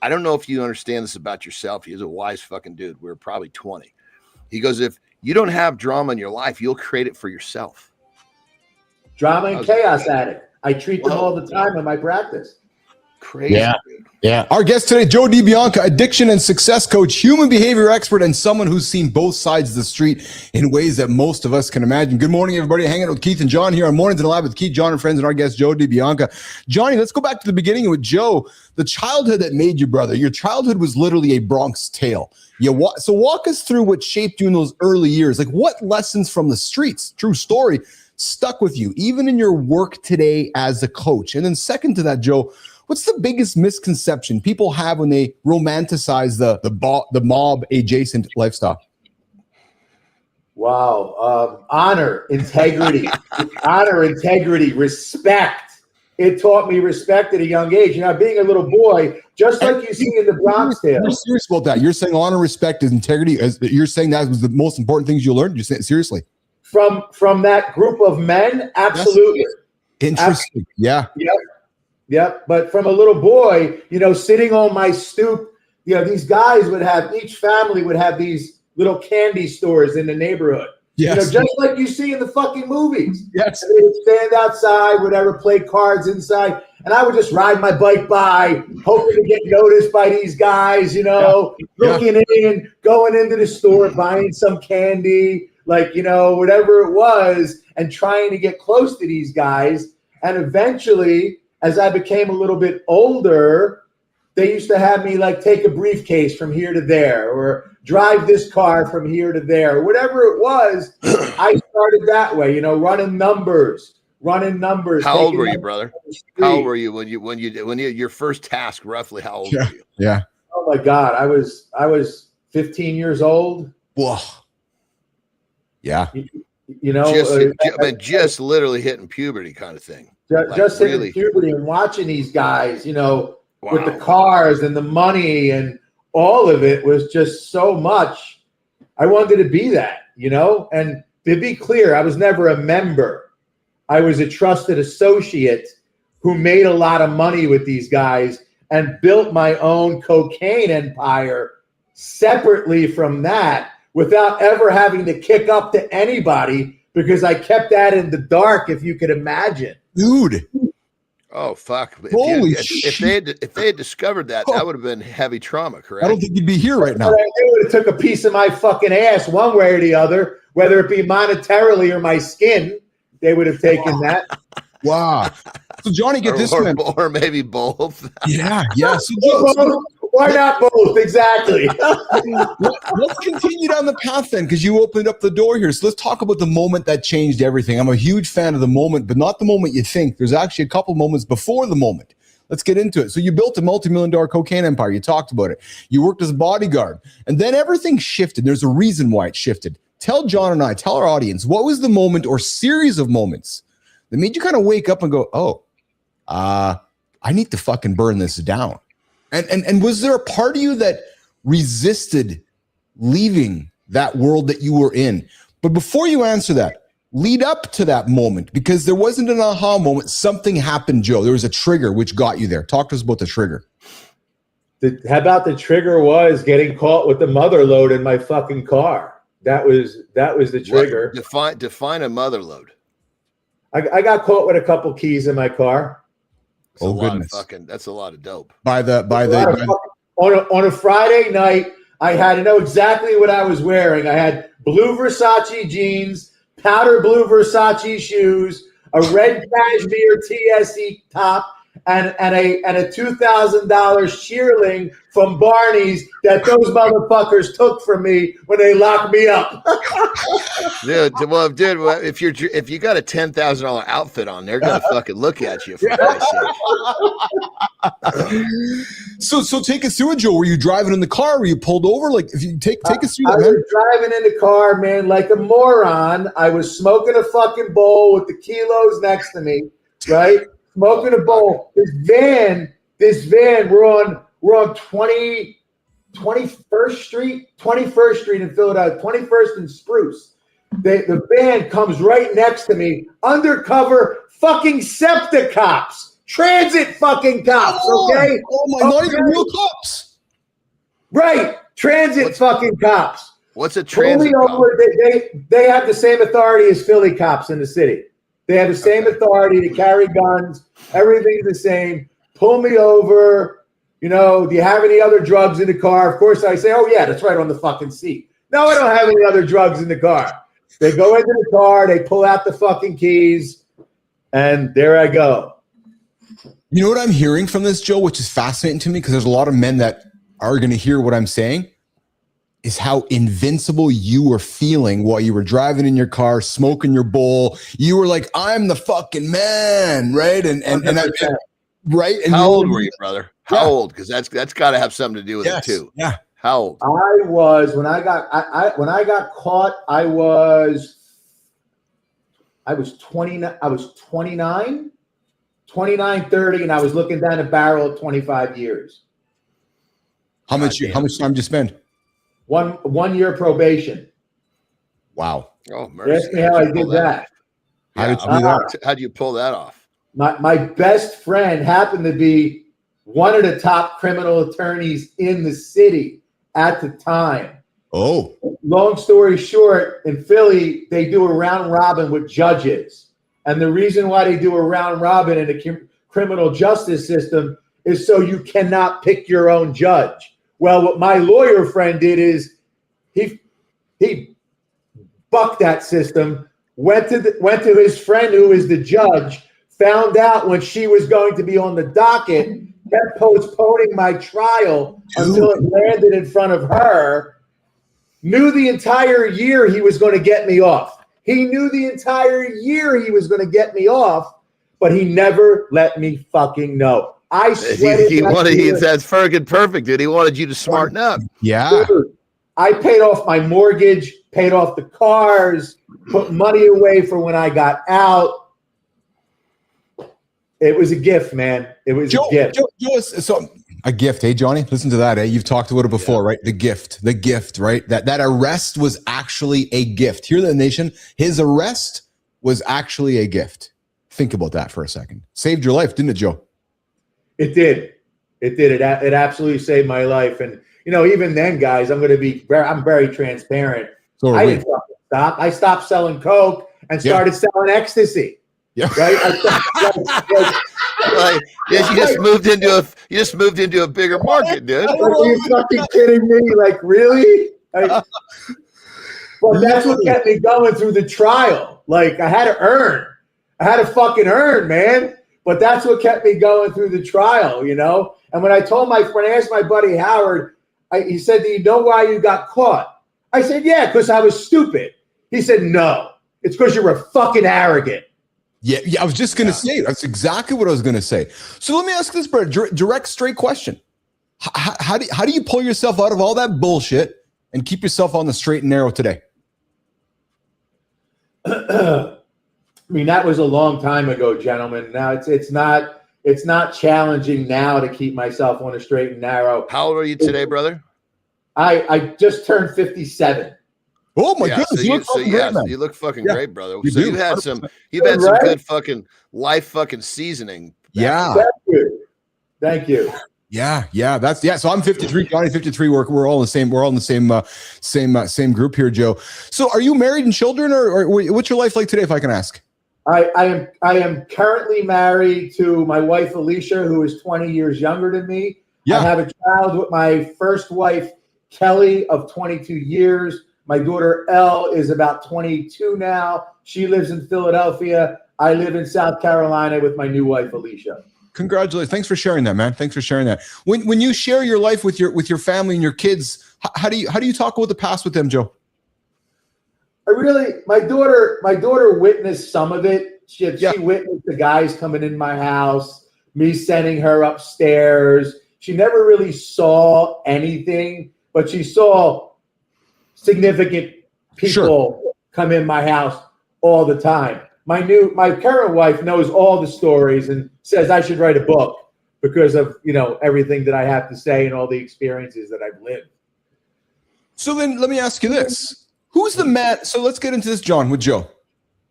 I don't know if you understand this about yourself. He was a wise fucking dude. We were probably 20. He goes, if you don't have drama in your life, you'll create it for yourself. Drama and chaos addict. I treat them all the time in my practice. Crazy. Yeah. Dude. Yeah. Our guest today, Joe DiBianca, addiction and success coach, human behavior expert, and someone who's seen both sides of the street in ways that most of us can imagine. Good morning, everybody. Hanging out with Keith and John here on Mornings and Live with Keith, John, and friends, and our guest, Joe DiBianca. Johnny, let's go back to the beginning with Joe. The childhood that made you, brother. Your childhood was literally a Bronx tale. So walk us through what shaped you in those early years. Like, what lessons from the streets, true story, stuck with you, even in your work today as a coach? And then second to that, Joe, what's the biggest misconception people have when they romanticize the mob adjacent lifestyle? Wow. Honor, integrity, respect. It taught me respect at a young age. You know, being a little boy, just like you see in the Bronx Tale. You're serious about that. You're saying honor, respect, is integrity. You're saying that was the most important things you learned. You're saying seriously. From that group of men, absolutely. Yes. Interesting. Absolutely. Yep. But from a little boy, you know, sitting on my stoop, you know, these guys each family would have these little candy stores in the neighborhood. Yes. You know, just like you see in the fucking movies. Yes. And they would stand outside, whatever, play cards inside. And I would just ride my bike by, hoping to get noticed by these guys, you know, looking in, going into the store, buying some candy, like, you know, whatever it was, and trying to get close to these guys. And eventually, as I became a little bit older, they used to have me like take a briefcase from here to there, or drive this car from here to there, whatever it was. I started that way, you know, running numbers. How old were you, brother? How old were you when your first task, roughly? How old were you? Yeah. Oh my God, I was 15 years old. Whoa. Yeah. You know, just literally hitting puberty kind of thing. Just hitting puberty and watching these guys, you know, with the cars and the money and all of it was just so much. I wanted to be that, you know, and to be clear, I was never a member. I was a trusted associate who made a lot of money with these guys and built my own cocaine empire separately from that, without ever having to kick up to anybody, because I kept that in the dark, if you could imagine. Dude. Oh, fuck. Holy shit. If they had discovered that, that would have been heavy trauma, correct? I don't think you'd be here right now. They would have took a piece of my fucking ass one way or the other, whether it be monetarily or my skin. They would have taken that. Wow. So Johnny, get this or maybe both. Yeah. So Why not both? Exactly. Let's continue down the path then, because you opened up the door here. So let's talk about the moment that changed everything. I'm a huge fan of the moment, but not the moment you think. There's actually a couple moments before the moment. Let's get into it. So you built a multi-million-dollar cocaine empire. You talked about it. You worked as a bodyguard. And then everything shifted. There's a reason why it shifted. Tell John and I, tell our audience, what was the moment or series of moments that made you kind of wake up and go, oh, I need to fucking burn this down? And was there a part of you that resisted leaving that world that you were in? But before you answer that, lead up to that moment, because there wasn't an aha moment. Something happened, Joe. There was a trigger which got you there. Talk to us about the trigger. How about the trigger was getting caught with the mother load in my fucking car? That was the trigger. Define a mother load. I got caught with a couple keys in my car. Oh goodness! That's a lot of dope. On a Friday night, I know exactly what I was wearing. I had blue Versace jeans, powder blue Versace shoes, a red cashmere TSE top, and a $2,000 shearling from Barney's that those motherfuckers took from me when they locked me up. Dude, if you got a $10,000 outfit on, they're gonna fucking look at you. For So take us through it, Joe. Were you driving in the car? Were you pulled over? Like, if you take us through that. I was driving in the car, man, like a moron. I was smoking a fucking bowl with the kilos next to me, right? Smoking a bowl. This van. We're on 21st Street in Philadelphia, 21st and Spruce. The van comes right next to me. Undercover fucking SEPTA cops, transit fucking cops. Okay. Oh my, not even real cops. Right, transit fucking cops. What's a transit cop? They have the same authority as Philly cops in the city. They have the same authority to carry guns. Everything's the same. Pull me over. You know, do you have any other drugs in the car? Of course, I say, oh, yeah, that's right on the fucking seat. No, I don't have any other drugs in the car. They go into the car. They pull out the fucking keys. And there I go. You know what I'm hearing from this, Joe, which is fascinating to me, because there's a lot of men that are going to hear what I'm saying, is how invincible you were feeling while you were driving in your car, smoking your bowl. You were like, I'm the fucking man, right? Right? And how old were you, brother? How old? Because that's got to have something to do with it too. Yeah. How old? I was when I got caught. I was 29. I was 29, 30, and I was looking down a barrel at 25 years. How much time did you spend? 1 year probation. Wow. Oh, mercy. Ask me how I did that. How did you do that? How did you pull that off? My best friend happened to be one of the top criminal attorneys in the city at the time. Oh. Long story short, in Philly, they do a round robin with judges. And the reason why they do a round robin in the criminal justice system is so you cannot pick your own judge. Well, what my lawyer friend did is he bucked that system, went to his friend who is the judge, found out when she was going to be on the docket, kept postponing my trial until it landed in front of her, knew the entire year he was going to get me off. He knew the entire year he was going to get me off, but he never let me fucking know. I sweated. That's friggin' perfect, dude. He wanted you to smarten up. Yeah. Dude, I paid off my mortgage, paid off the cars, put money away for when I got out. It was a gift, man. It was a gift. So a gift, hey Johnny, listen to that. You've talked about it before, right? The gift, right? That arrest was actually a gift. Hear the nation. His arrest was actually a gift. Think about that for a second. Saved your life, didn't it, Joe? It did. It absolutely saved my life. And even then, guys, I'm very transparent. So I didn't stop. I stopped selling coke and started selling ecstasy. Yeah. Right. You just moved into a bigger market, dude. Are you fucking kidding me? Like, really? Well, that's what kept me going through the trial. Like, I had to fucking earn, man. But that's what kept me going through the trial, And when I asked my buddy Howard, he said, "Do you know why you got caught?" I said, "Yeah, because I was stupid." He said, "No, it's because you were fucking arrogant." Yeah, I was just going to say, that's exactly what I was going to say. So let me ask this, Brett, direct, straight question. How do you pull yourself out of all that bullshit and keep yourself on the straight and narrow today? I mean, that was a long time ago, gentlemen. Now it's not challenging now to keep myself on a straight and narrow. How old are you today, brother? I just turned 57. Oh my goodness! You look fucking great, brother. You so do. you've had some good fucking life fucking seasoning. Yeah. Thank you. Yeah. So I'm 53, Johnny 53. We're all in the same. We're all in the same group here, Joe. So are you married and children, or what's your life like today, if I can ask? I am currently married to my wife Alicia, who is 20 years younger than me. Yeah. I have a child with my first wife Kelly of 22 years. My daughter Elle is about 22 now. She lives in Philadelphia. I live in South Carolina with my new wife Alicia. Congratulations! Thanks for sharing that, man. Thanks for sharing that. When you share your life with your family and your kids, how do you talk about the past with them, Joe? My daughter witnessed some of it. She witnessed the guys coming in my house, me sending her upstairs. She never really saw anything, but she saw significant people come in my house all the time. My current wife knows all the stories and says I should write a book because of, everything that I have to say and all the experiences that I've lived. So then let me ask you this. Who's the man? So let's get into this, John, with Joe.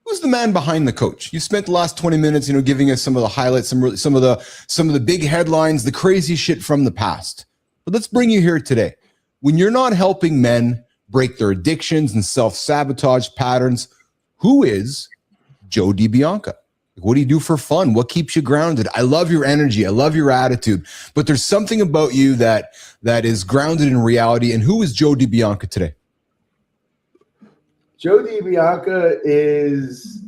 Who's the man behind the coach? You spent the last 20 minutes, giving us some of the highlights, some of the big headlines, the crazy shit from the past. But let's bring you here today. When you're not helping men break their addictions and self-sabotage patterns, who is Joe DiBianca? What do you do for fun? What keeps you grounded? I love your energy. I love your attitude. But there's something about you that is grounded in reality. And who is Joe DiBianca today? Joe DiBianca is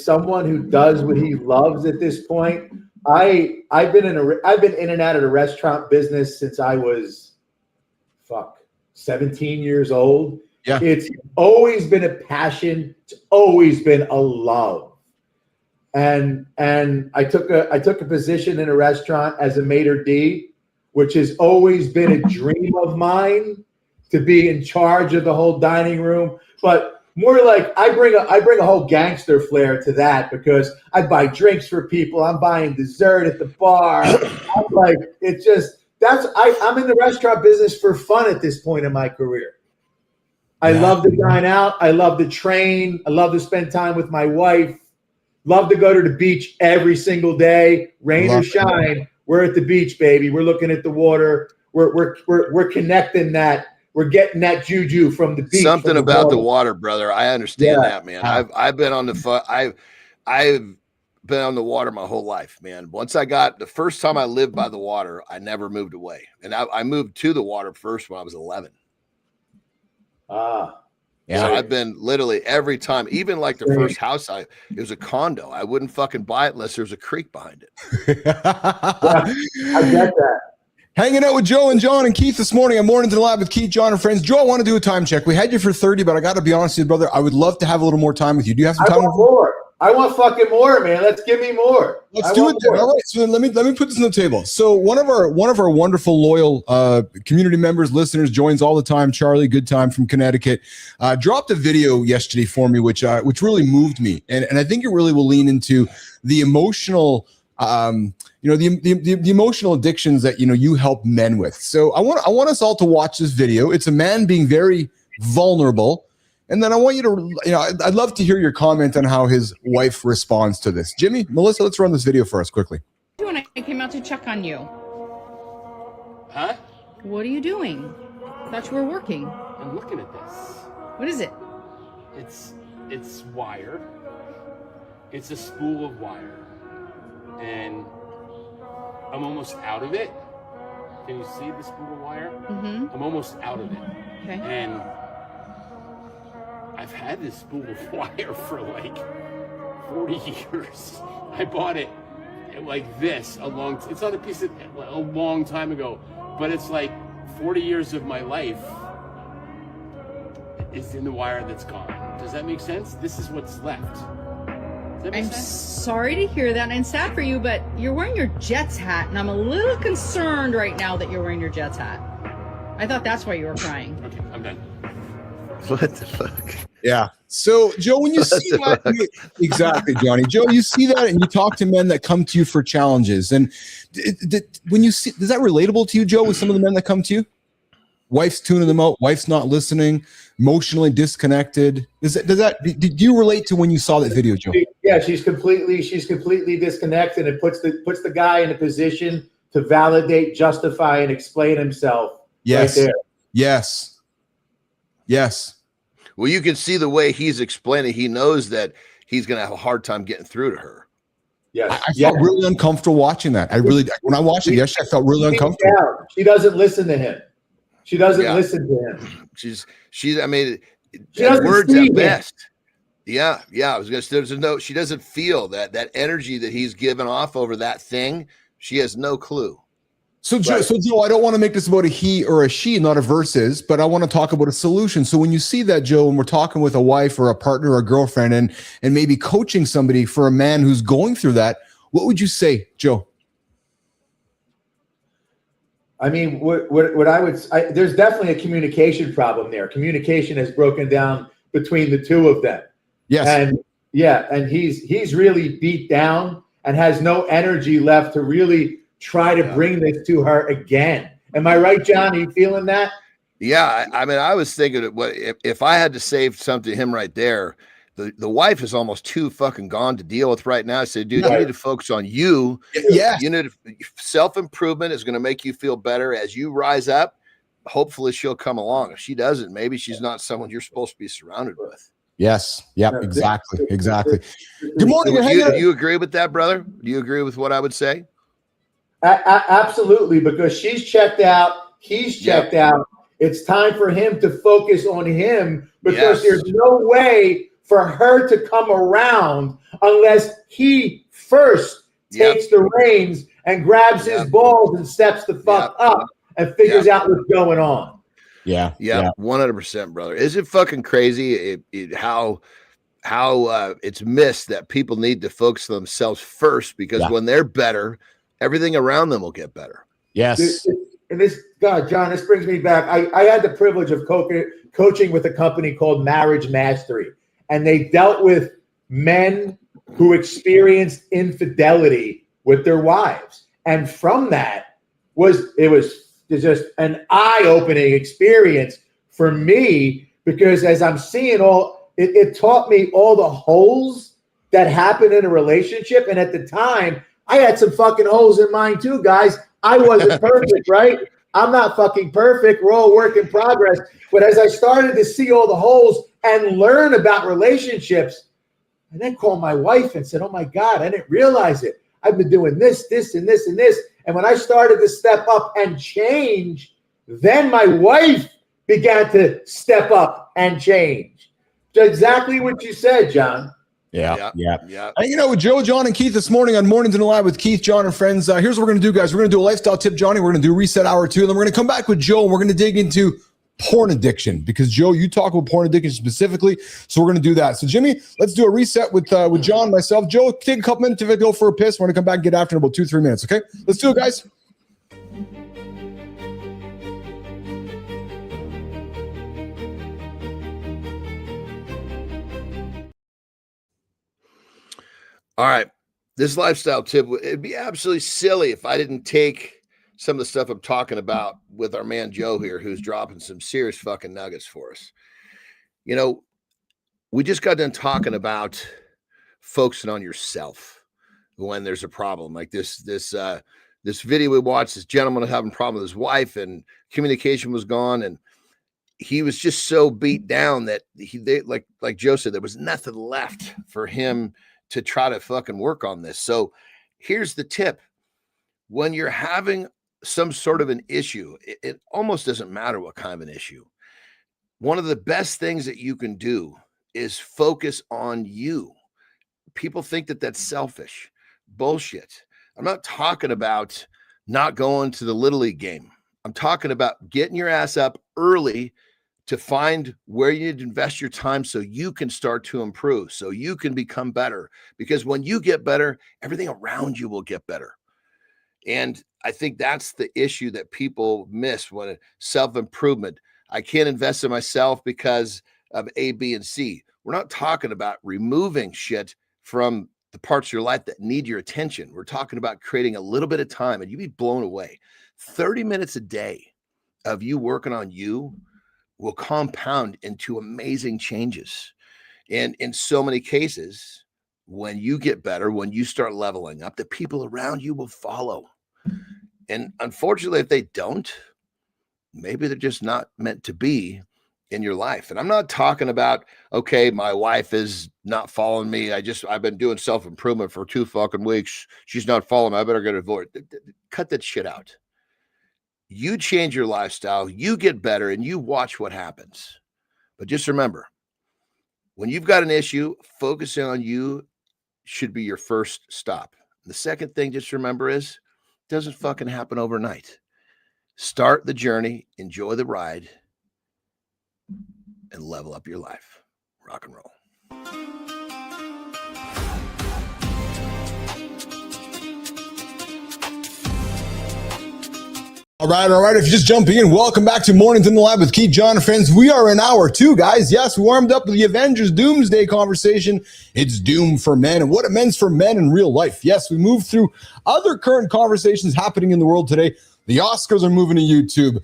someone who does what he loves at this point. I've been in and out of the restaurant business since I was 17 years old. Yeah. It's always been a passion. It's always been a love. And I took a position in a restaurant as a maitre d', which has always been a dream of mine, to be in charge of the whole dining room. But more like I bring a whole gangster flair to that, because I buy drinks for people. I'm buying dessert at the bar. I'm in the restaurant business for fun at this point in my career. I love to dine out. I love to train. I love to spend time with my wife. Love to go to the beach every single day, rain or shine. We're at the beach, baby. We're looking at the water. We're connecting that. We're getting that juju from the beach. Something about the water, brother. I understand that, man. I've been on I've been on the water my whole life, man. Once the first time I lived by the water, I never moved away. And I moved to the water first when I was 11. Yeah. So I've been literally every time, even like the first house, it was a condo. I wouldn't fucking buy it unless there was a creek behind it. I get that. Hanging out with Joe and John and Keith this morning. I'm Mornings in Live with Keith, John, and friends. Joe, I want to do a time check. We had you for 30, but I got to be honest with you, brother. I would love to have a little more time with you. Do you have some time? I want fucking more, man. Let's give me more. Let's do it. All right. So then let me put this on the table. So one of our wonderful loyal community members, listeners, joins all the time. Charlie, good time from Connecticut, dropped a video yesterday for me, which really moved me, and I think it really will lean into the emotional. The emotional addictions that you help men with. So I want us all to watch this video. It's a man being very vulnerable, and then I want you to I'd love to hear your comment on how his wife responds to this. Jimmy, Melissa, let's run this video for us quickly. I came out to check on you. Huh? What are you doing? Thought you were working. I'm looking at this. What is it? It's wire. It's a spool of wire. And I'm almost out of it. Can you see the spool of wire? Mm-hmm. I'm almost out of it. Okay. And I've had this spool of wire for like 40 years. I bought it like this it's not a piece of a long time ago, but it's like 40 years of my life is in the wire that's gone. Does that make sense? This is what's left. Does that make I'm sense? sorry to hear that, and I'm sad for you, but you're wearing your Jets hat, and I'm a little concerned right now that you're wearing your Jets hat. I thought that's why you were crying. Okay, I'm done. What the fuck? Yeah. So, Joe, when you see that, exactly, Johnny. Joe, you see that and you talk to men that come to you for challenges. And when you see, is that relatable to you, Joe, with some of the men that come to you? Wife's tuning them out. Wife's not listening. Emotionally disconnected. Did you relate to when you saw that video, Joe? Yeah, she's completely disconnected, and puts the guy in a position to validate, justify, and explain himself. Yes. Right there. Yes. Yes. Well, you can see the way he's explaining. He knows that he's going to have a hard time getting through to her. Yes. I felt really uncomfortable watching that. When I watched it yesterday, I felt really uncomfortable. Yeah, she doesn't listen to him. She doesn't listen to him. I mean, she doesn't words see at him. best. Yeah. I was going to say, she doesn't feel that energy that he's given off over that thing. She has no clue. So, Joe, I don't want to make this about a he or a she, not a versus, but I want to talk about a solution. So when you see that, Joe, when we're talking with a wife or a partner or a girlfriend and maybe coaching somebody for a man who's going through that, what would you say, Joe? I mean, what I would, there's definitely a communication problem there. Communication has broken down between the two of them. Yes. And he's really beat down and has no energy left to really try to bring this to her again. Am I right, John? Are you feeling that? Yeah. I mean, I was thinking if I had to say something to him right there, the wife is almost too fucking gone to deal with right now. I said, dude, you need to focus on you. Yeah. You need self-improvement is going to make you feel better as you rise up. Hopefully she'll come along. If she doesn't, maybe she's not someone you're supposed to be surrounded with. Yes. Yep. Exactly. Good morning. Do you agree with that, brother? Do you agree with what I would say? Absolutely, because she's checked out. He's checked out. It's time for him to focus on him, because there's no way for her to come around unless he first takes the reins and grabs his balls and steps the fuck up and figures out what's going on. Yeah. 100%, brother. Is it fucking crazy how it's missed that people need to focus on themselves first, because when they're better, everything around them will get better. Yes. And John, this brings me back. I had the privilege of coaching with a company called Marriage Mastery, and they dealt with men who experienced infidelity with their wives. And from that it was just an eye-opening experience for me, because as I'm seeing it taught me all the holes that happen in a relationship. And at the time, I had some fucking holes in mine too, guys. I wasn't perfect, right? I'm not fucking perfect. We're all work in progress. But as I started to see all the holes and learn about relationships, and then called my wife and said, oh my God, I didn't realize it. I've been doing this, and this, and this. And when I started to step up and change, then my wife began to step up and change. Exactly what you said, John. Yeah. And, with Joe, John, and Keith this morning on Mornings in Alive with Keith, John, and friends. Here's what we're going to do, guys. We're going to do a lifestyle tip, Johnny. We're going to do reset hour 2. And then we're going to come back with Joe, and we're going to dig into porn addiction, because Joe, you talk about porn addiction specifically. So we're going to do that. So Jimmy, let's do a reset with John, myself. Joe, take a couple minutes if I go for a piss. We're going to come back and get after in about 2-3 minutes. Okay, let's do it, guys. All right. This lifestyle tip, it'd be absolutely silly if I didn't take some of the stuff I'm talking about with our man Joe here, who's dropping some serious fucking nuggets for us. We just got done talking about focusing on yourself when there's a problem. Like this video we watched, this gentleman was having a problem with his wife, and communication was gone, and he was just so beat down that like Joe said, there was nothing left for him to try to fucking work on this. So here's the tip. When you're having some sort of an issue, it almost doesn't matter what kind of an issue. One of the best things that you can do is focus on you. People think that that's selfish. Bullshit. I'm not talking about not going to the Little League game. I'm talking about getting your ass up early to find where you need to invest your time so you can start to improve, so you can become better. Because when you get better, everything around you will get better. And I think that's the issue that people miss when self-improvement. I can't invest in myself because of A, B, and C. We're not talking about removing shit from the parts of your life that need your attention. We're talking about creating a little bit of time, and you'd be blown away. 30 minutes a day of you working on you will compound into amazing changes. And in so many cases, when you get better, when you start leveling up, the people around you will follow. And unfortunately, if they don't, maybe they're just not meant to be in your life. And I'm not talking about, okay, my wife is not following me. I've been doing self-improvement for 2 fucking weeks. She's not following me. I better get a divorce. Cut that shit out. You change your lifestyle, you get better, and you watch what happens. But just remember, when you've got an issue, focusing on you should be your first stop. The second thing, just remember, is it doesn't fucking happen overnight. Start the journey, enjoy the ride, and level up your life. Rock and roll. All right. If you just jumping in, welcome back to Mornings in the Lab with Keith, John, and friends. We are in hour 2, guys. Yes, we warmed up with the Avengers Doomsday conversation. It's doom for men and what it means for men in real life. Yes, we moved through other current conversations happening in the world today. The Oscars are moving to YouTube.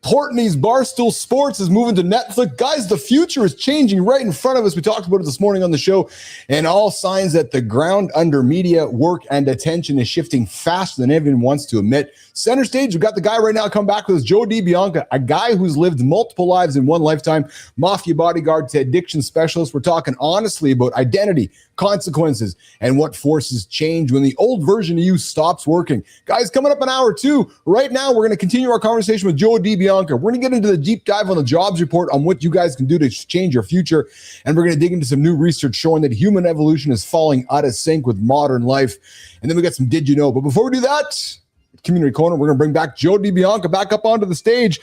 Portney's Barstool Sports is moving to Netflix. Guys, the future is changing right in front of us. We talked about it this morning on the show, and all signs that the ground under media work and attention is shifting faster than anyone wants to admit. Center stage, we've got the guy right now come back with us, Joe DiBianca, a guy who's lived multiple lives in one lifetime, Mafia Bodyguard to addiction specialist. We're talking honestly about identity, consequences, and what forces change when the old version of you stops working. Guys, coming up in hour 2, right now, we're going to continue our conversation with Joe DiBianca. We're going to get into the deep dive on the jobs report on what you guys can do to change your future. And we're going to dig into some new research showing that human evolution is falling out of sync with modern life. And then we got some Did You Know? But before we do that, Community Corner, we're going to bring back Joe DiBianca back up onto the stage.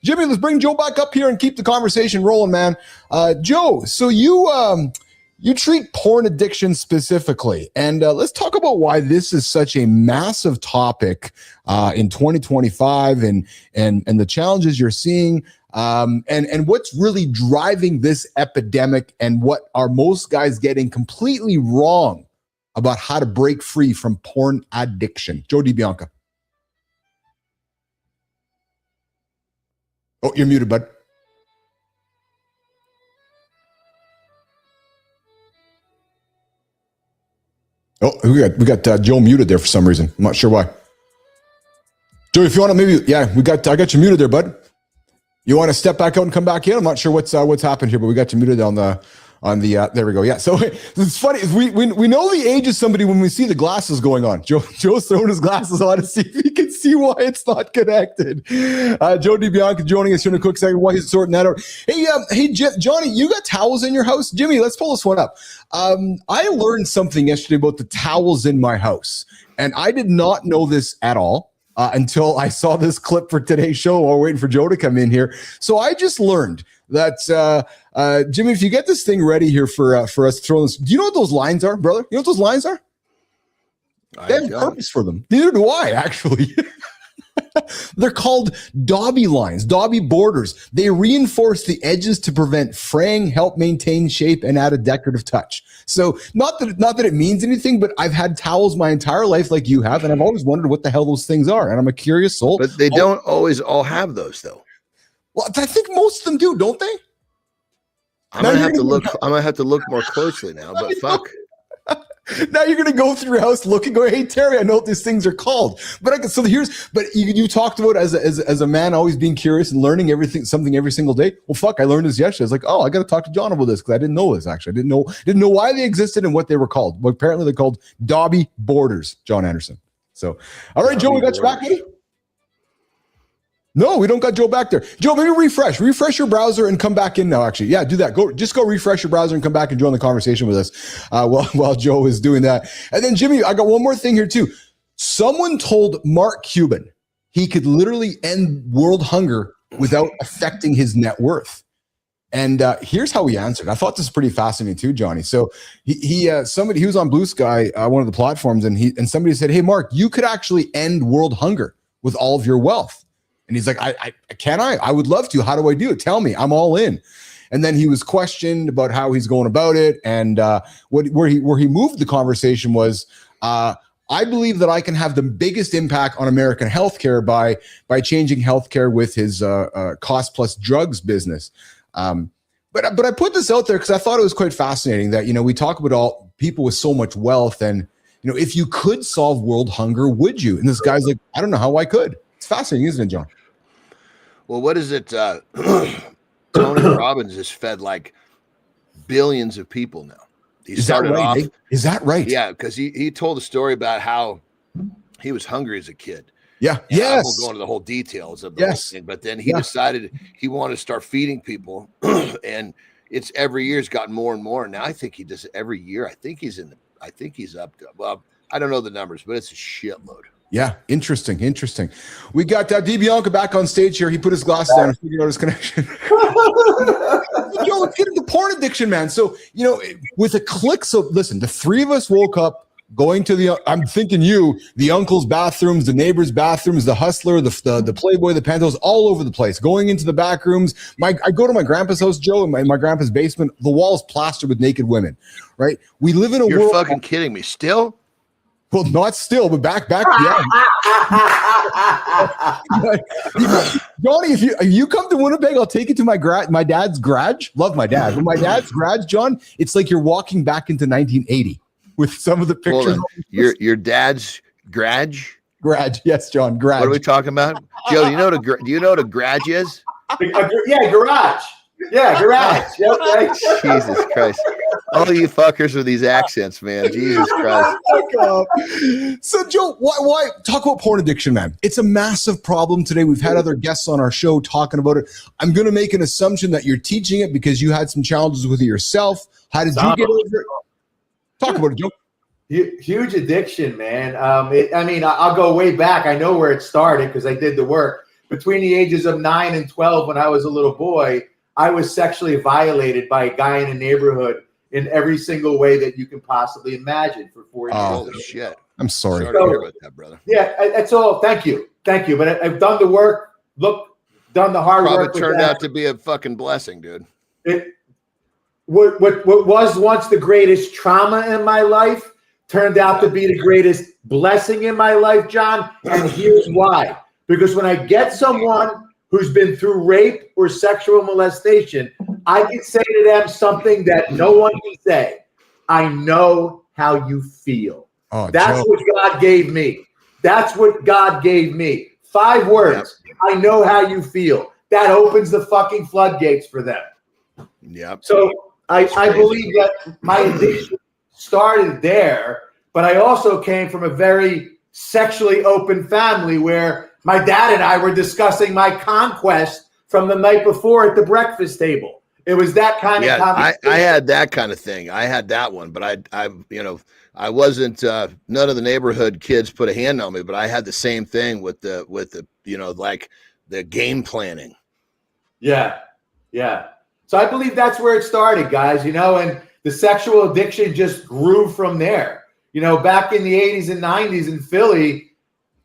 Jimmy, let's bring Joe back up here and keep the conversation rolling, man. Joe, so you treat porn addiction specifically, and let's talk about why this is such a massive topic in 2025, and the challenges you're seeing, and what's really driving this epidemic, and what are most guys getting completely wrong about how to break free from porn addiction. Joe DiBianca. Oh, you're muted, bud. Oh, we got Joe muted there for some reason. I'm not sure why. Joe, if you want to I got you muted there, bud. You want to step back out and come back in? I'm not sure what's happened here, but we got you muted on the there we go. Yeah. So it's funny. We know the age of somebody when we see the glasses going on. Joe's throwing his glasses on to see if he can see why it's not connected. Joe DiBianca joining us here in a quick second while he's sorting that out. Hey, Johnny, you got towels in your house? Jimmy, let's pull this one up. I learned something yesterday about the towels in my house, and I did not know this at all. Until I saw this clip for today's show while waiting for Joe to come in here. So I just learned that, Jimmy, if you get this thing ready here for us to throw this, do you know what those lines are, brother? You know what those lines are? They have a purpose for them. Neither do I, actually. They're called Dobby lines, Dobby borders. They reinforce the edges to prevent fraying, help maintain shape, and add a decorative touch. So not that it means anything, but I've had towels my entire life like you have, and I've always wondered what the hell those things are. And I'm a curious soul. But they don't always all have those, though. Well, I think most of them do, don't they? I'm gonna have to look more closely now. But fuck. Now you're going to go through your house looking, going, hey, Terry, I know what these things are called. But you talked about as a man always being curious and learning something every single day. Well, fuck, I learned this yesterday. I was like, oh, I got to talk to John about this because I didn't know this, actually. I didn't know why they existed and what they were called. But apparently they're called Dobby borders, John Anderson. So, all right, Joe, we got you back, buddy? No, we don't got Joe back there. Joe, maybe refresh your browser and come back in now, actually. Yeah, do that. Just go refresh your browser and come back and join the conversation with us while Joe is doing that. And then, Jimmy, I got one more thing here, too. Someone told Mark Cuban he could literally end world hunger without affecting his net worth. And here's how he answered. I thought this was pretty fascinating too, Johnny. So he was on Blue Sky, one of the platforms, and somebody said, "Hey, Mark, you could actually end world hunger with all of your wealth." And he's like, I would love to. How do I do it? Tell me. I'm all in. And then he was questioned about how he's going about it, and where he moved the conversation was, I believe that I can have the biggest impact on American healthcare by changing healthcare with his cost plus drugs business. But I put this out there because I thought it was quite fascinating that, we talk about all people with so much wealth, and, if you could solve world hunger, would you? And this guy's like, I don't know how I could. It's fascinating, isn't it, John? Well, what is it? Tony Robbins has fed like billions of people now. Is that right? Is that right? Yeah, because he told a story about how he was hungry as a kid. Yeah. And yes. I won't go into the whole details of the whole thing, but then he decided he wanted to start feeding people, and it's every year has gotten more and more. Now I think he does it every year. I think he's up to, well, I don't know the numbers, but it's a shitload. Yeah, interesting. We got DiBianca back on stage here. He put his glasses down and figured out his connection. Yo, let's get into porn addiction, man. So, with a click. So, listen, the three of us woke up going to I'm thinking the uncle's bathrooms, the neighbor's bathrooms, the hustler, the Playboy, the Pantos, all over the place, going into the back rooms. I go to my grandpa's house, Joe, in my grandpa's basement. The wall's plastered with naked women, right? We live in a world. You're fucking kidding me. Still? Well, not still, but back, yeah. Johnny, if you come to Winnipeg, I'll take you to my dad's garage. Love my dad. But my dad's garage, John, it's like you're walking back into 1980 with some of the pictures. Your dad's garage? Garage, yes, John, garage. What are we talking about? Joe, do you know what a garage is? Yeah, garage. Yeah, garage. Yep, right. Jesus Christ. All you fuckers with these accents, man. Jesus Christ. So, Joe, why talk about porn addiction, man? It's a massive problem today. We've had other guests on our show talking about it. I'm going to make an assumption that you're teaching it because you had some challenges with it yourself. How did you get over it? Talk about it, Joe. Huge addiction, man. I'll go way back. I know where it started because I did the work. Between the ages of 9 and 12, when I was a little boy, I was sexually violated by a guy in a neighborhood in every single way that you can possibly imagine for 4 years. Oh, shit. I'm sorry. To hear about that, brother. Yeah, that's all. Thank you. But I've done the work. Done the hard work. Probably turned out to be a fucking blessing, dude. What was once the greatest trauma in my life turned out to be the greatest blessing in my life, John. And here's why. Because when I get someone who's been through rape or sexual molestation, I can say to them something that no one can say. I know how you feel. Oh, that's Joe. what God gave me. That's what God gave me. 5 words. Yep. I know how you feel. That opens the fucking floodgates for them. Yep. So I believe that my addiction started there, but I also came from a very sexually open family where my dad and I were discussing my conquest from the night before at the breakfast table. It was that kind of conversation. I had that kind of thing. I had that one, but I wasn't. None of the neighborhood kids put a hand on me, but I had the same thing with the like the game planning. Yeah. So I believe that's where it started, guys. And the sexual addiction just grew from there. Back in the 80s and 90s in Philly,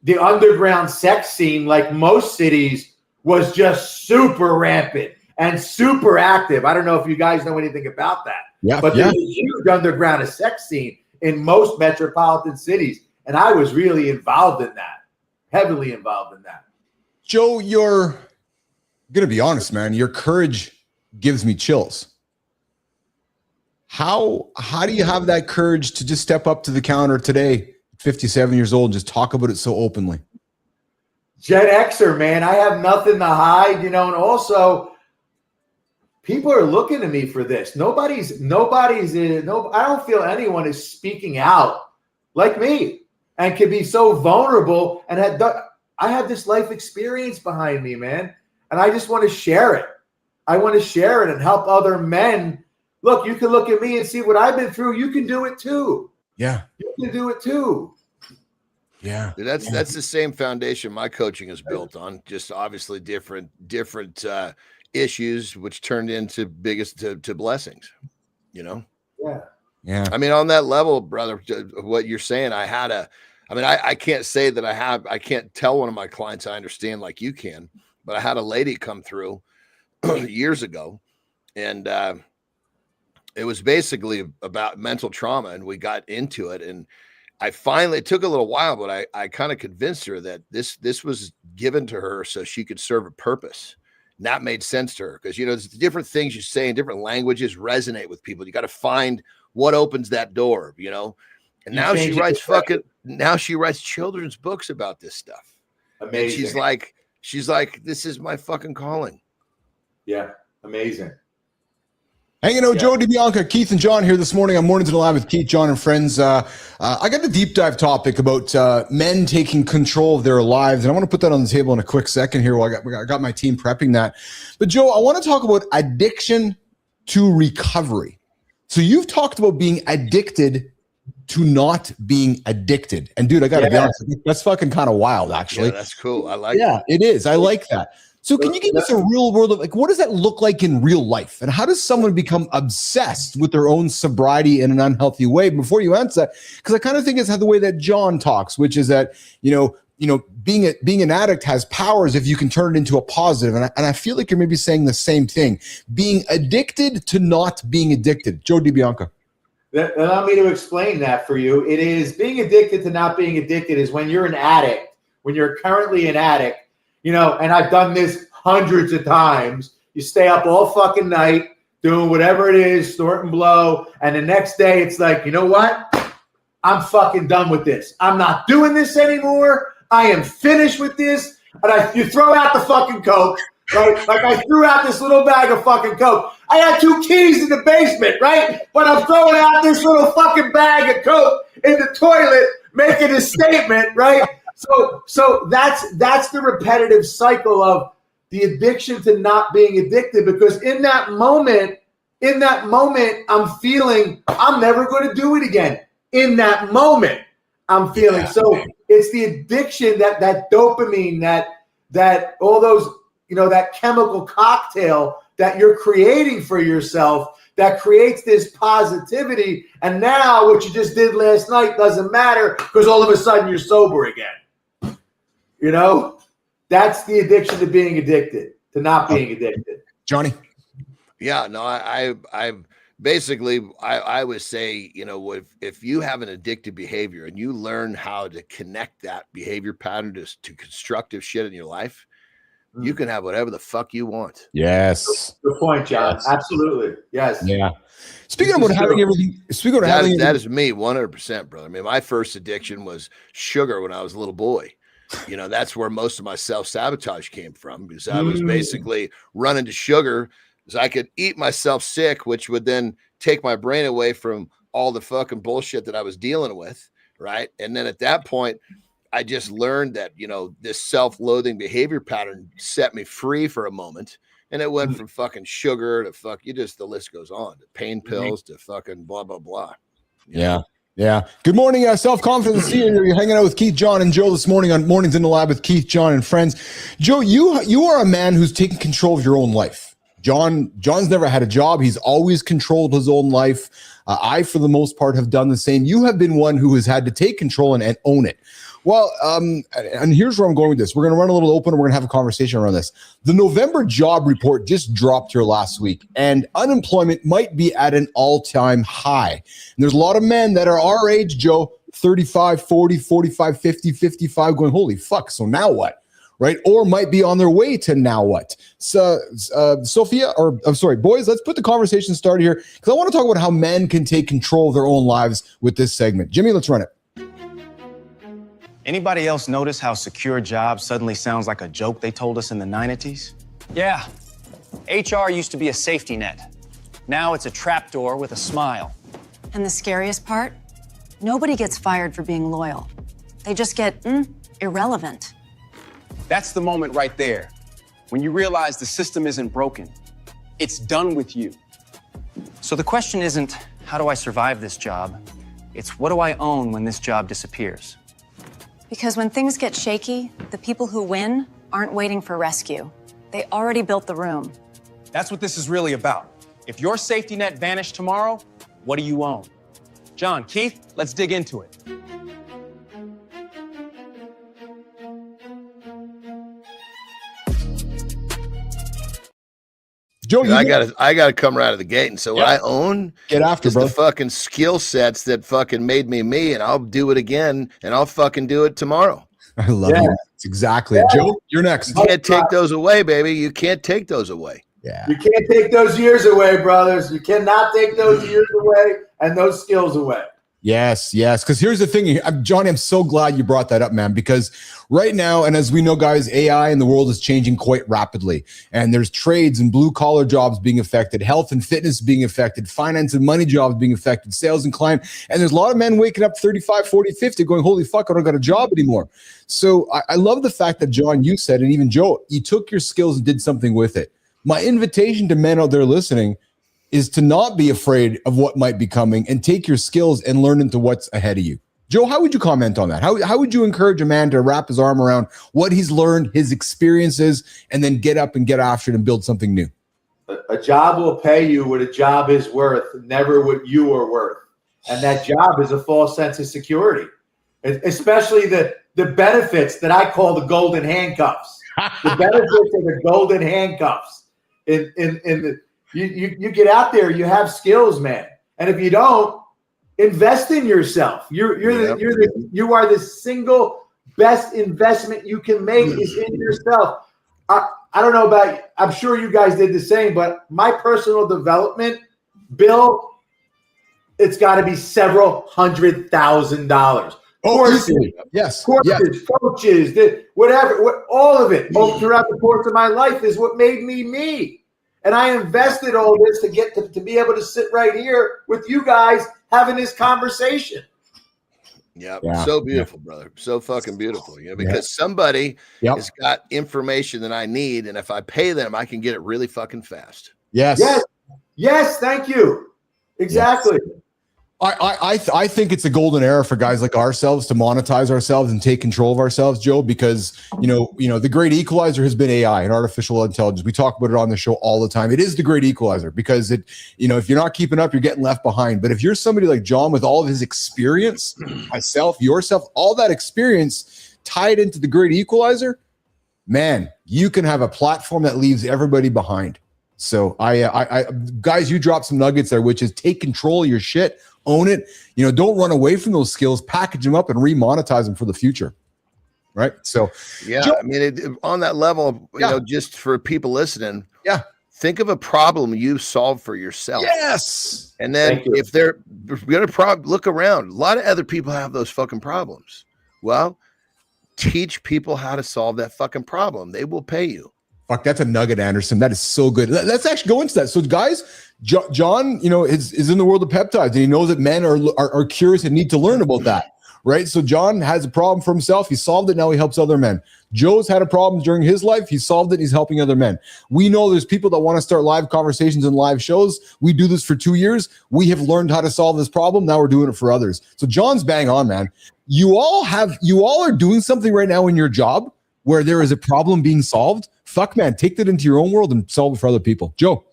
the underground sex scene, like most cities, was just super rampant and super active. I don't know if you guys know anything about that. Yeah, but there's a huge underground sex scene in most metropolitan cities. And I was really involved in that, heavily involved in that. Joe, you're going to be honest, man. Your courage gives me chills. How do you have that courage to just step up to the counter today, 57 years old, and just talk about it so openly? Gen Xer, man. I have nothing to hide, and also people are looking to me for this. I don't feel anyone is speaking out like me and can be so vulnerable. And I have this life experience behind me, man. And I just want to share it. I want to share it and help other men. Look, you can look at me and see what I've been through. You can do it too. Yeah. You can do it too. Yeah. That's the same foundation my coaching is built on. Just obviously different issues, which turned into to blessings. You know. Yeah. Yeah. I mean, on that level, brother, what you're saying, I can't say that I can't tell one of my clients I understand like you can, but I had a lady come through years ago, and it was basically about mental trauma, and we got into it, and it took a little while, but I kind of convinced her that this was given to her so she could serve a purpose. And that made sense to her because, you know, there's different things you say in different languages resonate with people. You got to find what opens that door, you know. And now she writes children's books about this stuff. Amazing. And she's like, this is my fucking calling. Yeah, amazing. Hanging out, Joe DiBianca, Keith and John here this morning on Mornings in the Lab with Keith, John, and friends. I got the deep dive topic about men taking control of their lives, and I want to put that on the table in a quick second here while I got my team prepping that. But Joe, I want to talk about addiction to recovery. So you've talked about being addicted to not being addicted. And dude, I got to be honest, that's fucking kind of wild, actually. Yeah, that's cool. I like it. Yeah, it is. I like that. So can you give us a real world of, like, what does that look like in real life? And how does someone become obsessed with their own sobriety in an unhealthy way? Before you answer that, because I kind of think it's how the way that John talks, which is that, you know, being an addict has powers if you can turn it into a positive. And I feel like you're maybe saying the same thing, being addicted to not being addicted. Joe DiBianca. Allow me to explain that for you. It is being addicted to not being addicted is when you're an addict, when you're currently an addict, you know, and I've done this hundreds of times. You stay up all fucking night doing whatever it is, snort and blow. And the next day it's like, you know what? I'm fucking done with this. I'm not doing this anymore. I am finished with this. And you throw out the fucking Coke, right? Like I threw out this little bag of fucking Coke. I had 2 keys in the basement, right? But I'm throwing out this little fucking bag of Coke in the toilet, making a statement, right? So that's the repetitive cycle of the addiction to not being addicted, because in that moment, I'm feeling I'm never going to do it again. In that moment, I'm feeling. So it's the addiction, that dopamine, that all those, you know, that chemical cocktail that you're creating for yourself that creates this positivity. And now what you just did last night doesn't matter because all of a sudden you're sober again. You know, that's the addiction to being addicted, to not being addicted. Johnny. Yeah, no, I basically, I would say, you know, if you have an addictive behavior and you learn how to connect that behavior pattern to constructive shit in your life, you can have whatever the fuck you want. Yes. Good point, John. Yes. Absolutely. Yes. Yeah. Speaking about having everything, that is me 100%, brother. I mean, my first addiction was sugar when I was a little boy. You know, that's where most of my self-sabotage came from, because I was basically running to sugar so I could eat myself sick, which would then take my brain away from all the fucking bullshit that I was dealing with, right? And then at that point, I just learned that, you know, this self-loathing behavior pattern set me free for a moment. And it went from fucking sugar to the list goes on, to pain pills to fucking blah, blah, blah. Yeah. Yeah. Good morning, self-confidence. You're hanging out with Keith, John, and Joe this morning on Mornings in the Lab with Keith, John, and friends. Joe, you are a man who's taken control of your own life. John's never had a job. He's always controlled his own life. I, for the most part, have done the same. You have been one who has had to take control and own it. Well, and here's where I'm going with this. We're going to run a little open and we're going to have a conversation around this. The November job report just dropped here last week, and unemployment might be at an all-time high. And there's a lot of men that are our age, Joe, 35, 40, 45, 50, 55, going, holy fuck, so now what? Right? Or might be on their way to now what? So, boys, let's put the conversation started here, because I want to talk about how men can take control of their own lives with this segment. Jimmy, let's run it. Anybody else notice how secure jobs suddenly sounds like a joke they told us in the 90s? Yeah. HR used to be a safety net. Now it's a trapdoor with a smile. And the scariest part? Nobody gets fired for being loyal. They just get irrelevant. That's the moment right there, when you realize the system isn't broken. It's done with you. So the question isn't, how do I survive this job? It's what do I own when this job disappears? Because when things get shaky, the people who win aren't waiting for rescue. They already built the room. That's what this is really about. If your safety net vanished tomorrow, what do you own? John, Keith, let's dig into it. Joe, I gotta come right out of the gate. And so what I own, get after, is bro. the fucking skill sets that fucking made me me, and I'll do it again, and I'll fucking do it tomorrow. I love you. That's exactly it. Joe, you're next. You can't take those away, baby. You can't take those away. Yeah. You can't take those years away, brothers. You cannot take those years away and those skills away. Yes, yes. Because here's the thing, Johnny, I'm so glad you brought that up, man, because right now, and as we know, guys, AI in the world is changing quite rapidly. And there's trades and blue collar jobs being affected, health and fitness being affected, finance and money jobs being affected, sales and client. And there's a lot of men waking up 35, 40, 50 going, holy fuck, I don't got a job anymore. So I love the fact that, John, you said, and even Joe, you took your skills and did something with it. My invitation to men out there listening is to not be afraid of what might be coming and take your skills and learn into what's ahead of you. Joe, how would you comment on that? How would you encourage a man to wrap his arm around what he's learned, his experiences, and then get up and get after it and build something new? A job will pay you what a job is worth, never what you are worth. And that job is a false sense of security, especially the benefits that I call the golden handcuffs. The benefits of the golden handcuffs. You get out there, you have skills, man. And if you don't, invest in yourself. You are the single best investment you can make is in yourself. I don't know about you. I'm sure you guys did the same, but my personal development bill, it's got to be several $100,000. Courses, yes, courses, coaches, whatever, all of it throughout the course of my life is what made me me. And I invested all this to get to be able to sit right here with you guys having this conversation. Yeah. So beautiful, brother. So fucking beautiful. Because somebody has got information that I need, and if I pay them, I can get it really fucking fast. Yes. Yes. Thank you. Exactly. Yes. I think it's a golden era for guys like ourselves to monetize ourselves and take control of ourselves, Joe, because you know the great equalizer has been AI and artificial intelligence. We talk about it on the show all the time. It is the great equalizer because if you're not keeping up, you're getting left behind. But if you're somebody like John with all of his experience, myself, yourself, all that experience tied into the great equalizer, man, you can have a platform that leaves everybody behind. So I guys, you dropped some nuggets there, which is take control of your shit. Own it. Don't run away from those skills. Package them up and remonetize them for the future. Right. So, Joe, I mean, on that level, just for people listening, think of a problem you solve for yourself. Yes. And then if they're going to look around, a lot of other people have those fucking problems. Well, teach people how to solve that fucking problem. They will pay you. Fuck, that's a nugget, Anderson. That is so good. Let's actually go into that. So, guys, John, is in the world of peptides, and he knows that men are curious and need to learn about that, right? So, John has a problem for himself. He solved it. Now he helps other men. Joe's had a problem during his life. He solved it. He's helping other men. We know there's people that want to start live conversations and live shows. We do this for 2 years. We have learned how to solve this problem. Now we're doing it for others. So, John's bang on, man. You all are doing something right now in your job where there is a problem being solved. Fuck, man, take that into your own world and solve it for other people. Joe.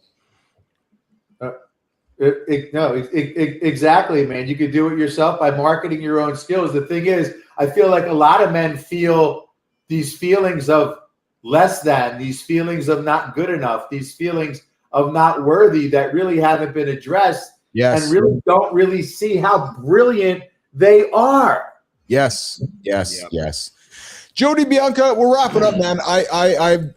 Exactly, man. You could do it yourself by marketing your own skills. The thing is, I feel like a lot of men feel these feelings of less than, these feelings of not good enough, these feelings of not worthy that really haven't been addressed and really don't really see how brilliant they are. Yes. Joe DiBianca, we're wrapping up, man. I'm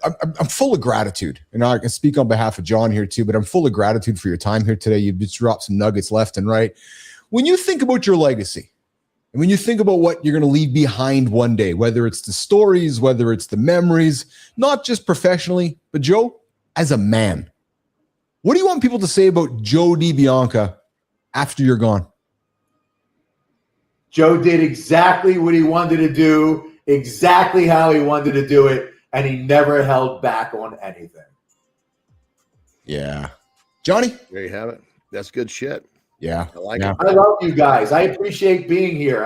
full of gratitude. I can speak on behalf of John here too, but I'm full of gratitude for your time here today. You've just dropped some nuggets left and right. When you think about your legacy, and when you think about what you're going to leave behind one day, whether it's the stories, whether it's the memories, not just professionally, but Joe, as a man, what do you want people to say about Joe DiBianca after you're gone? Joe did exactly what he wanted to do, exactly how he wanted to do it, and he never held back on anything. Yeah. Johnny? There you have it. That's good shit. Yeah. I like Yeah. it. I love you guys. I appreciate being here.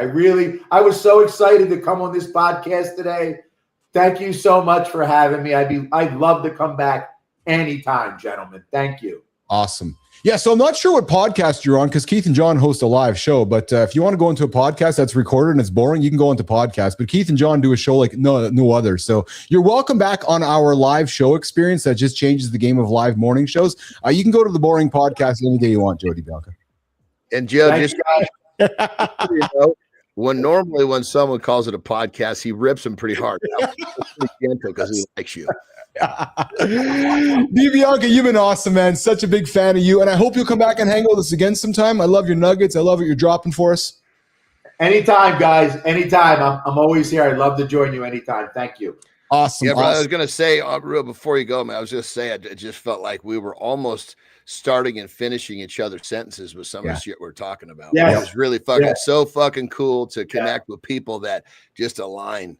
I was so excited to come on this podcast today. Thank you so much for having me. I'd love to come back anytime, gentlemen. Thank you. Awesome. Yeah, so I'm not sure what podcast you're on because Keith and John host a live show. But if you want to go into a podcast that's recorded and it's boring, you can go into podcast. But Keith and John do a show like no other. So you're welcome back on our live show experience that just changes the game of live morning shows. You can go to the boring podcast any day you want, Joe DiBianca. And Joe, Thank just when someone calls it a podcast, he rips them pretty hard. Pretty gentle because he likes you. DiBianca, you've been awesome, man. Such a big fan of you, and I hope you'll come back and hang out with us again sometime. I love your nuggets. I love what you're dropping for us. Anytime, guys. Anytime. I'm always here. I'd love to join you anytime. Thank you. Awesome. Yeah, but awesome. I was gonna say, real before you go, man, I was just saying, it just felt like we were almost starting and finishing each other's sentences with some of the shit we're talking about. Yeah. It was really fucking so fucking cool to connect with people that just align.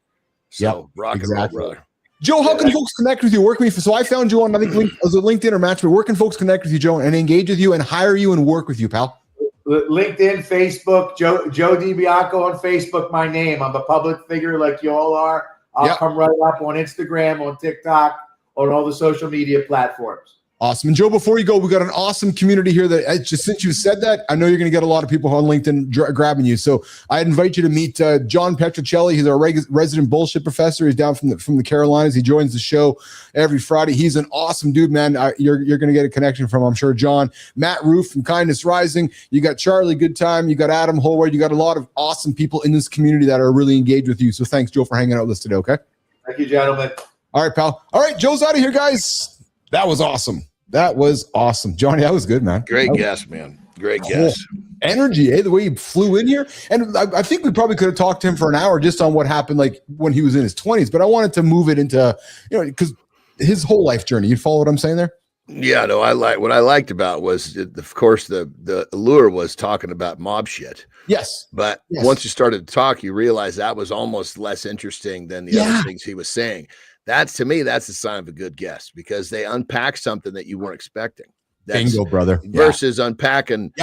So rock and roll, brother. Joe, how can folks connect with you, work with you? So I found you on, I think, was it LinkedIn or Match, but where can folks connect with you, Joe, and engage with you and hire you and work with you, pal? LinkedIn, Facebook, Joe DiBianca on Facebook, my name. I'm a public figure like you all are. I'll come right up on Instagram, on TikTok, on all the social media platforms. Awesome. And Joe, before you go, we got an awesome community here that just since you said that, I know you're going to get a lot of people on LinkedIn grabbing you. So I invite you to meet John Petrocelli. He's our resident bullshit professor. He's down from the Carolinas. He joins the show every Friday. He's an awesome dude, man. You're going to get a connection from, I'm sure, John. Matt Roof from Kindness Rising. You got Charlie Goodtime. You got Adam Holward. You got a lot of awesome people in this community that are really engaged with you. So thanks, Joe, for hanging out with us today, okay? Thank you, gentlemen. All right, pal. All right, Joe's out of here, guys. That was awesome. That was awesome. Johnny, that was good, man. Great guest, man. Great guest. Energy, the way he flew in here. And I think we probably could have talked to him for an hour just on what happened like when he was in his 20s, but I wanted to move it into, because his whole life journey. You follow what I'm saying there? Yeah, no, what I liked about was, of course, the allure was talking about mob shit. Yes. But once you started to talk, you realize that was almost less interesting than the other things he was saying. To me, that's a sign of a good guest because they unpack something that you weren't expecting. Bingo, brother. Versus unpacking,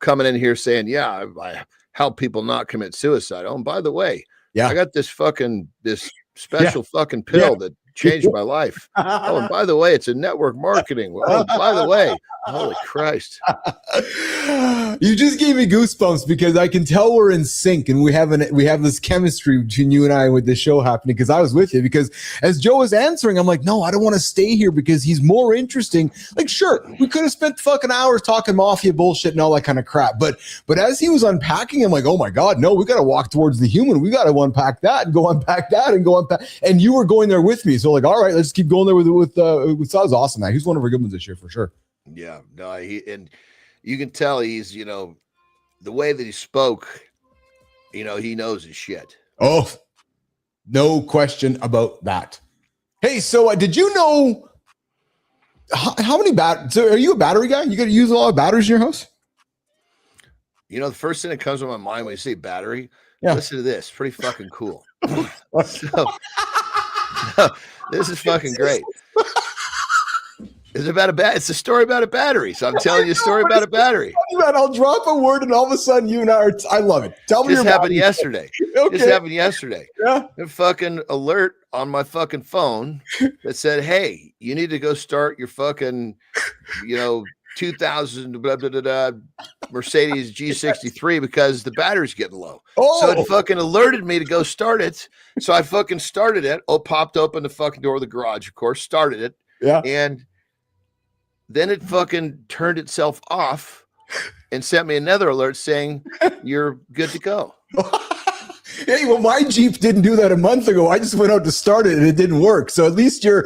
coming in here saying, I help people not commit suicide. Oh, and by the way, I got this special fucking pill that changed my life. Oh, and by the way, it's a network marketing. Oh, by the way, holy Christ. You just gave me goosebumps because I can tell we're in sync and we have this chemistry between you and I with the show happening because I was with you because as Joe was answering, I'm like, no, I don't want to stay here because he's more interesting. Like, sure, we could have spent fucking hours talking mafia bullshit and all that kind of crap. But as he was unpacking, I'm like, oh my God, no, we got to walk towards the human. We got to unpack that and go unpack that and go unpack. And you were going there with me. So like, all right, let's keep going there with that was awesome, man. He's one of our good ones this year for sure. Yeah, no, and you can tell he's, the way that he spoke, he knows his shit. Oh, no question about that. Hey, so did you know how many so are you a battery guy? You got to use a lot of batteries in your house? The first thing that comes to my mind when you say battery, listen to this. Pretty fucking cool. This is fucking great. It's a story about a battery. So I'm telling you a story about a battery. Man, I'll drop a word and all of a sudden you and I love it. Tell me. This happened yesterday. Okay. This happened yesterday. Yeah. A fucking alert on my fucking phone that said, hey, you need to go start your fucking, 2000 blah, blah, blah, blah, Mercedes G63 because the battery's getting low. So it fucking alerted me to go start it. So I fucking started it. Popped open the fucking door of the garage, of course, started it. Yeah. And then it fucking turned itself off and sent me another alert saying you're good to go. Hey, well, my Jeep didn't do that a month ago. I just went out to start it and it didn't work. So at least your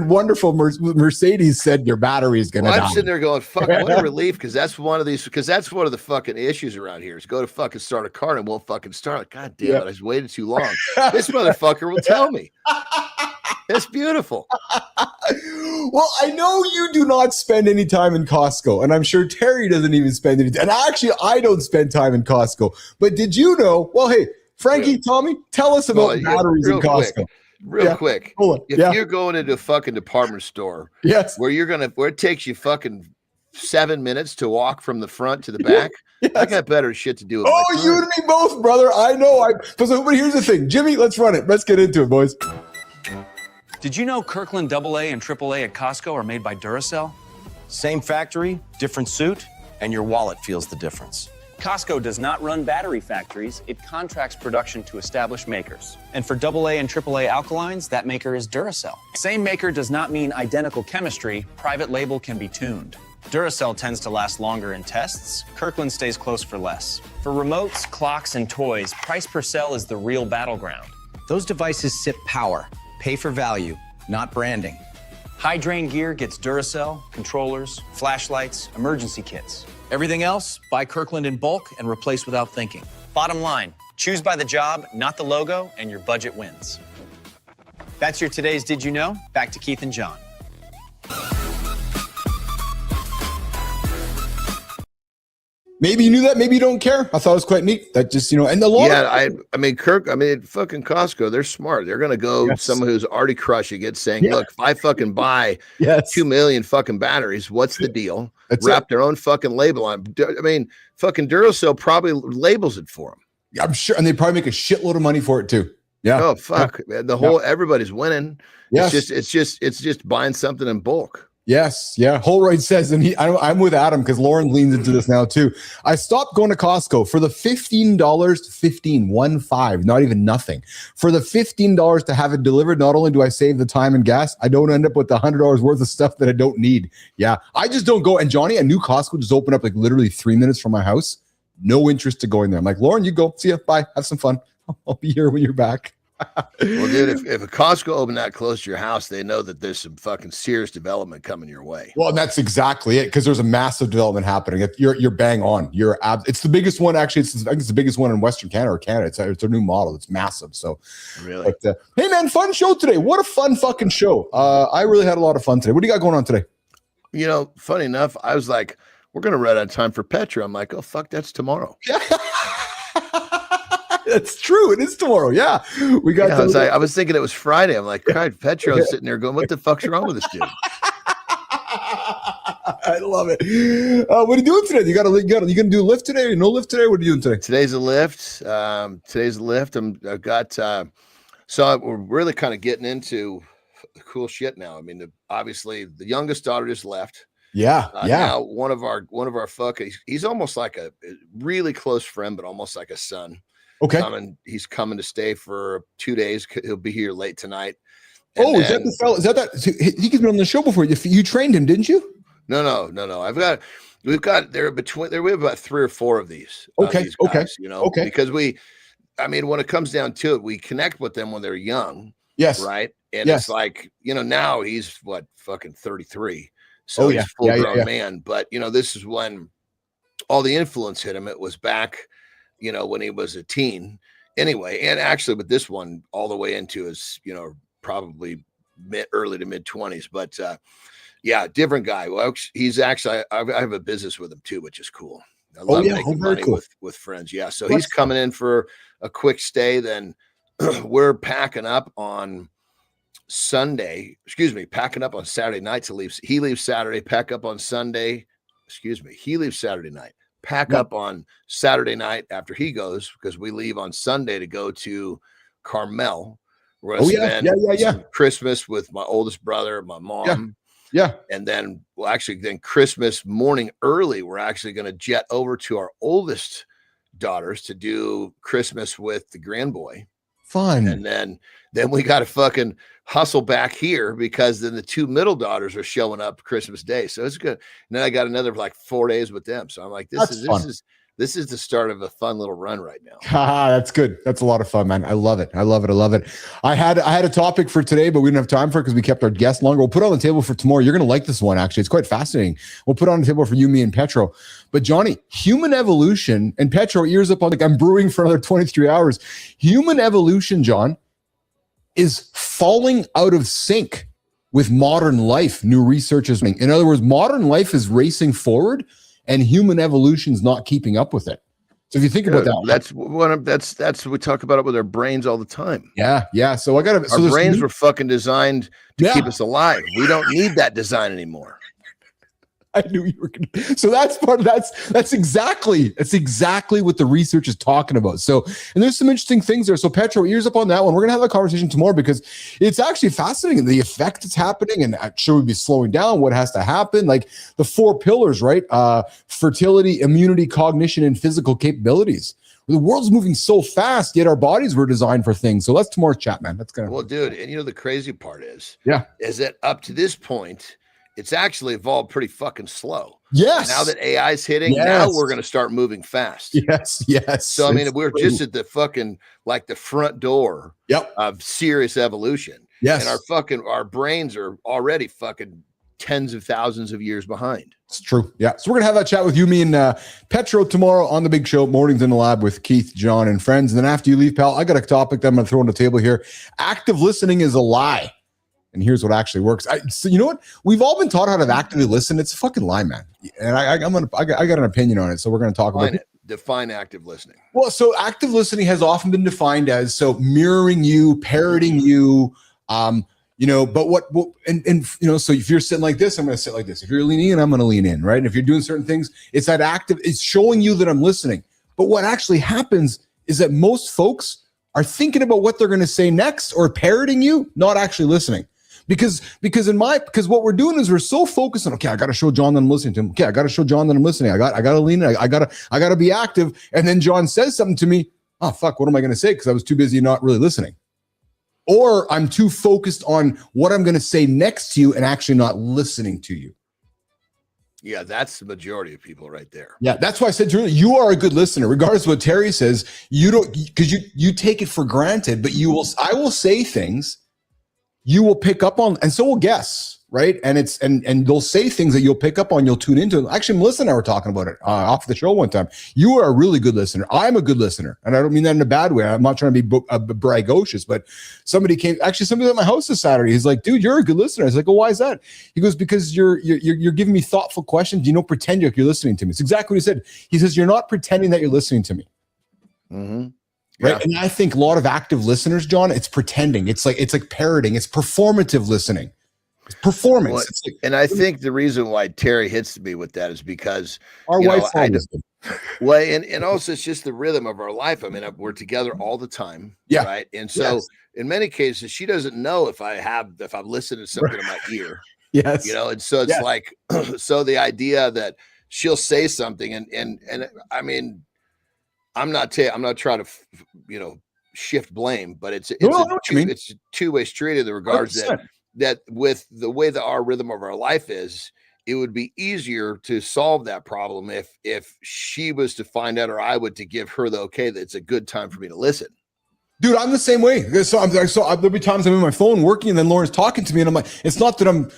wonderful Mercedes said your battery is going to die. I'm sitting there going, fuck, what a relief. Because that's one of the fucking issues around here is go to fucking start a car and it won't fucking start. Like, God damn it. I just waited too long. This motherfucker will tell me. It's beautiful. Well, I know you do not spend any time in Costco, and I'm sure Terry doesn't even spend any time. And actually, I don't spend time in Costco. But did you know? Well, hey, Frankie, Tommy, tell us about batteries in Costco. Real quick. If you're going into a fucking department store, where it takes you fucking 7 minutes to walk from the front to the back. Yes. I got better shit to do with Oh, my time. you and me both, brother. I know. But here's the thing. Jimmy, let's run it. Let's get into it, boys. Did you know Kirkland AA and AAA at Costco are made by Duracell? Same factory, different suit, and your wallet feels the difference. Costco does not run battery factories. It contracts production to established makers. And for AA and AAA alkalines, that maker is Duracell. Same maker does not mean identical chemistry. Private label can be tuned. Duracell tends to last longer in tests. Kirkland stays close for less. For remotes, clocks, and toys, price per sell is the real battleground. Those devices sip power, pay for value, not branding. High drain gear gets Duracell, controllers, flashlights, emergency kits. Everything else, buy Kirkland in bulk and replace without thinking. Bottom line, choose by the job, not the logo, and your budget wins. That's your today's Did You Know? Back to Keith and John. Maybe you knew that. Maybe you don't care. I thought it was quite neat. That just, and the law. Yeah, I mean, fucking Costco, they're smart. They're going to go someone who's already crushing it saying, look, if I fucking buy 2 million fucking batteries, what's the deal? Wrap their own fucking label on. I mean, fucking Duracell probably labels it for them. Yeah, I'm sure. And they probably make a shitload of money for it too. Yeah. Oh, fuck. Yeah. Everybody's winning. Yes. It's just buying something in bulk. Yes. Yeah. Holroyd says, and I'm with Adam because Lauren leans into this now too. I stopped going to Costco for the $15 to 15, not even nothing. For the $15 to have it delivered, not only do I save the time and gas, I don't end up with the $100 worth of stuff that I don't need. Yeah. I just don't go. And Johnny, a new Costco just opened up like literally 3 minutes from my house. No interest to going there. I'm like, Lauren, you go. See ya. Bye. Have some fun. I'll be here when you're back. Well, dude, if a Costco opened that close to your house, they know that there's some fucking serious development coming your way. Well, that's exactly it, because there's a massive development happening. You're bang on. It's the biggest one, actually. I think it's the biggest one in Western Canada or Canada. It's a new model. It's massive. So, really, but, hey man, fun show today. What a fun fucking show. I really had a lot of fun today. What do you got going on today? Funny enough, I was like, we're gonna run out of time for Petra. I'm like, oh fuck, that's tomorrow. That's true. It is tomorrow. Yeah. We got I was thinking it was Friday. I'm like, God, Petro's sitting there going, what the fuck's wrong with this dude? I love it. What are you doing today? You gonna do a lift today or no lift today? What are you doing today? Today's a lift. So we're really kind of getting into cool shit now. I mean, obviously the youngest daughter just left. Yeah. Now one of our he's almost like a really close friend, but almost like a son. Okay. He's coming to stay for 2 days. He'll be here late tonight. Is that the fellow? Is that he's been on the show before? You trained him, didn't you? No. We have about 3 or 4 of these. These guys, because when it comes down to it, we connect with them when they're young. Yes. Right. And it's like, now he's fucking 33. So he's a full grown man. But this is when all the influence hit him. It was back, when he was a teen anyway. And actually with this one all the way into his, probably early to mid 20s, but different guy. Well, he's actually, I have a business with him too, which is cool. I love making money with friends. Yeah. So he's coming in for a quick stay. Then we're packing up on packing up on Saturday night to leave. He leaves Saturday, pack up on Sunday. He leaves Saturday night. Pack up on Saturday night after he goes, because we leave on Sunday to go to Carmel. We're gonna spend Christmas with my oldest brother, my mom. Yeah. And then then Christmas morning early, we're actually going to jet over to our oldest daughters to do Christmas with the grandboy. Fun. And then we got to fucking hustle back here, because then the 2 middle daughters are showing up Christmas Day. So it's good. And then I got another 4 days with them. So I'm like, this is the start of a fun little run right now. That's good. That's a lot of fun, man. I love it. I had a topic for today, but we didn't have time for it because we kept our guests longer. We'll put it on the table for tomorrow. You're going to like this one, actually. It's quite fascinating. We'll put it on the table for you, me, and Petro. But Johnny, human evolution, and Petro, ears up on, I'm brewing for another 23 hours. Human evolution, John, is falling out of sync with modern life. New research is making. In other words, modern life is racing forward, and human evolution is not keeping up with it. So if you think about that, that's we talk about it with our brains all the time. Yeah. So our brains were fucking designed to keep us alive. We don't need that design anymore. I knew you were going to. So that's exactly what the research is talking about. So, and there's some interesting things there. So Petro, ears up on that one. We're going to have a conversation tomorrow because it's actually fascinating, the effect it's happening, and should we be slowing down? What has to happen? Like the 4 pillars, right? Fertility, immunity, cognition, and physical capabilities. The world's moving so fast, yet our bodies were designed for things. So that's tomorrow's chat, man. That's gonna. Well, dude, and the crazy part is that up to this point, it's actually evolved pretty fucking slow. Yes. Now that AI is hitting, now we're going to start moving fast. Yes. So, I mean, we're just at the fucking, like the front door of serious evolution. Yes. And our brains are already fucking tens of thousands of years behind. It's true. Yeah. So we're going to have that chat with you, me and Petro tomorrow on the big show, Mornings in the Lab with Keith, John, and friends. And then after you leave, pal, I got a topic that I'm going to throw on the table here. Active listening is a lie. And here's what actually works. So you know what? We've all been taught how to actively listen. It's a fucking lie, man. And I got an opinion on it. So we're going to talk about it. Define active listening. Well, so active listening has often been defined as mirroring you, parroting you, but so if you're sitting like this, I'm going to sit like this. If you're leaning in, I'm going to lean in, right? And if you're doing certain things, it's that active, it's showing you that I'm listening. But what actually happens is that most folks are thinking about what they're going to say next or parroting you, not actually listening. Because what we're doing is we're so focused on, okay, I got to show John that I'm listening to him. Okay, I got to show John that I'm listening. I got to lean in. I got to be active. And then John says something to me. Oh, fuck, what am I going to say? Because I was too busy not really listening. Or I'm too focused on what I'm going to say next to you and actually not listening to you. Yeah, that's the majority of people right there. Yeah, that's why I said to you, you are a good listener. Regardless of what Terry says, you don't, because you take it for granted, but I will say things you will pick up on, and so will guess, right? And and they'll say things that you'll pick up on, you'll tune into. Actually, Melissa and I were talking about it off the show one time. You are a really good listener. I'm a good listener. And I don't mean that in a bad way. I'm not trying to be braggadocious, but somebody at my house this Saturday. He's like, dude, you're a good listener. I was like, well, why is that? He goes, because you're giving me thoughtful questions. You don't pretend like you're listening to me. It's exactly what he said. He says, you're not pretending that you're listening to me. Mm-hmm. Right. Yeah. And I think a lot of active listeners, John, it's pretending. It's like parroting. It's performative listening. It's performance. Well, and I think the reason why Terry hits me with that is because our wife. And also it's just the rhythm of our life. I mean, we're together all the time. Yeah. Right. And so in many cases, she doesn't know if I'm listening to something in my ear. Yes. And so it's like, so the idea that she'll say something and I mean, I'm not trying to, shift blame, but it's a two-way street in the regards that with the way that our rhythm of our life is, it would be easier to solve that problem if she was to find out, or I would, to give her the okay that it's a good time for me to listen. Dude, I'm the same way. So there'll be times I'm in my phone working, and then Lauren's talking to me, and I'm like, it's not that I'm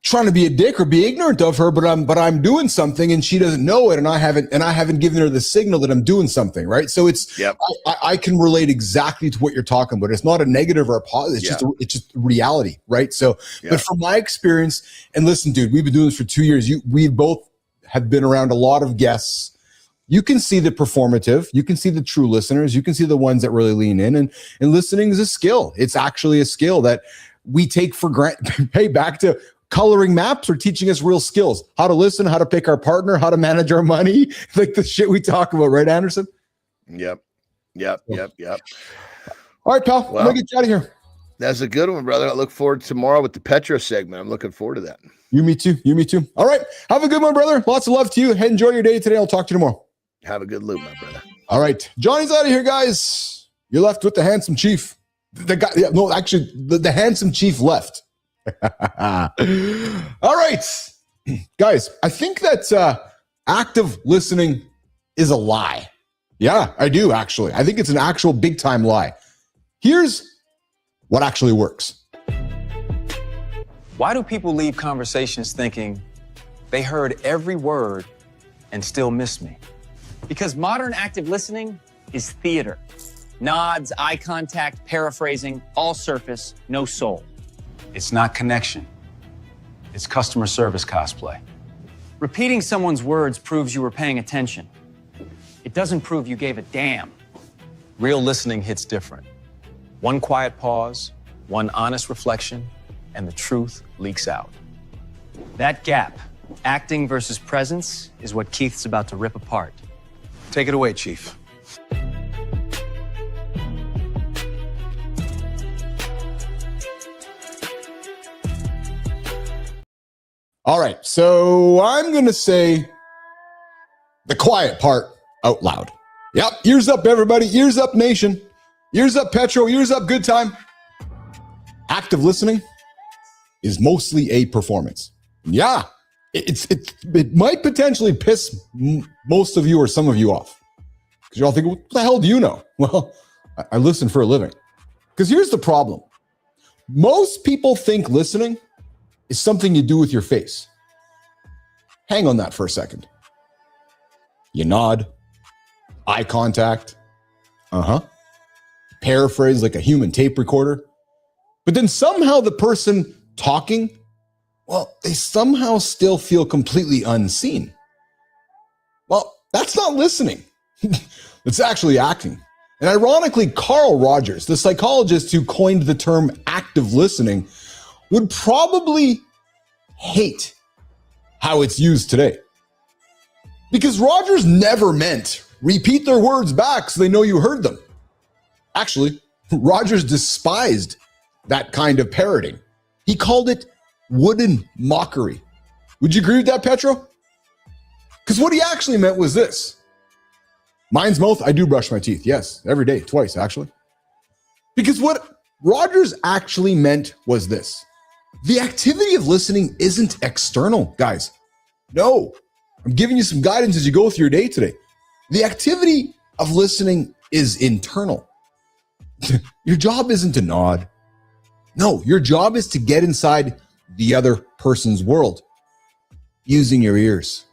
trying to be a dick or be ignorant of her, but I'm doing something and she doesn't know it, and I haven't given her the signal that I'm doing something, right? So it's I can relate exactly to what you're talking about. It's not a negative or a positive. It's just reality, right? So, but from my experience, and listen, dude, we've been doing this for 2 years. We both have been around a lot of guests. You can see the performative, you can see the true listeners, you can see the ones that really lean in, and listening is a skill. It's actually a skill that we take for granted. Hey, back to coloring maps are teaching us real skills: how to listen, how to pick our partner, how to manage our money, like the shit we talk about, right, Anderson? Yep. All right, pal. Well, I'm gonna get you out of here. That's a good one, brother. I look forward to tomorrow with the Petro segment. I'm looking forward to that. You, me too. All right. Have a good one, brother. Lots of love to you. Enjoy your day today. I'll talk to you tomorrow. Have a good loop, my brother. All right. Johnny's out of here, guys. You're left with the handsome chief. The guy, the handsome chief left. All right, guys, I think that active listening is a lie. Yeah, I do, actually. I think it's an actual big time lie. Here's what actually works. Why do people leave conversations thinking they heard every word and still miss me? Because modern active listening is theater. Nods, eye contact, paraphrasing, all surface, no soul. It's not connection. It's customer service cosplay. Repeating someone's words proves you were paying attention. It doesn't prove you gave a damn. Real listening hits different. One quiet pause, one honest reflection, and the truth leaks out. That gap Acting versus presence is what Keith's about to rip apart. Take it away, Chief. All right, so I'm going to say the quiet part out loud. Yep, ears up, everybody. Ears up, nation. Ears up, Petro. Ears up, good time. Active listening is mostly a performance. Yeah, it might potentially piss most of you or some of you off. Because you're all thinking, what the hell do you know? Well, I listen for a living. Because here's the problem. Most people think listening is something you do with your face. Hang on that for a second. You nod, eye contact, paraphrase like a human tape recorder. But then somehow the person talking, well, they somehow still feel completely unseen. Well, that's not listening. It's actually acting. And ironically, Carl Rogers, the psychologist who coined the term active listening, would probably hate how it's used today. Because Rogers never meant repeat their words back so they know you heard them. Actually, Rogers despised that kind of parroting. He called it wooden mockery. Would you agree with that, Petro? Because what he actually meant was this. Mine's mouth, I do brush my teeth. Yes, every day, twice actually. Because what Rogers actually meant was this. The activity of listening isn't external, guys. No, I'm giving you some guidance as you go through your day today. The activity of listening is internal. Your job isn't to nod. No, your job is to get inside the other person's world using your ears.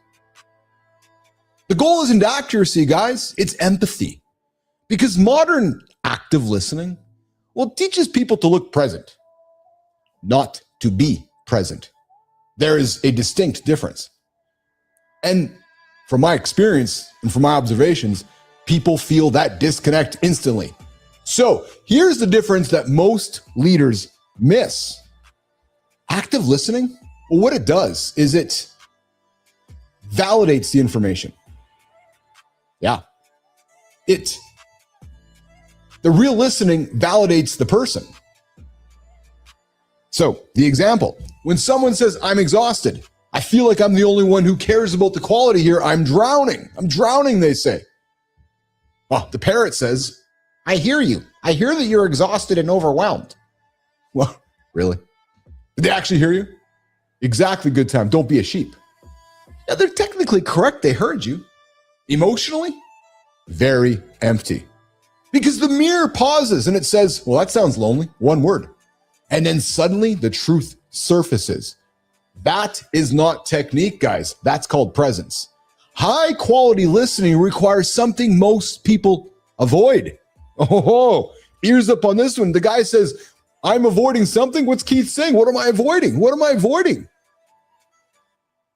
The goal isn't accuracy, guys. It's empathy. Because modern active listening, well, teaches people to look present, not to be present. There is a distinct difference. And from my experience and from my observations, people feel that disconnect instantly. So here's the difference that most leaders miss. Active listening, well, what it does is it validates the information. Yeah. The real listening validates the person. So the example, when someone says, I'm exhausted, I feel like I'm the only one who cares about the quality here. I'm drowning, they say. Well, the parrot says, I hear you. I hear that you're exhausted and overwhelmed. Well, really? Did they actually hear you? Exactly, good time. Don't be a sheep. Now, they're technically correct. They heard you. Emotionally, very empty. Because the mirror pauses and it says, well, that sounds lonely. One word. And then suddenly the truth surfaces. That is not technique, guys. That's called presence. High quality listening requires something most people avoid. Oh, ears up on this one. The guy says, I'm avoiding something. What's Keith saying? What am I avoiding? What am I avoiding?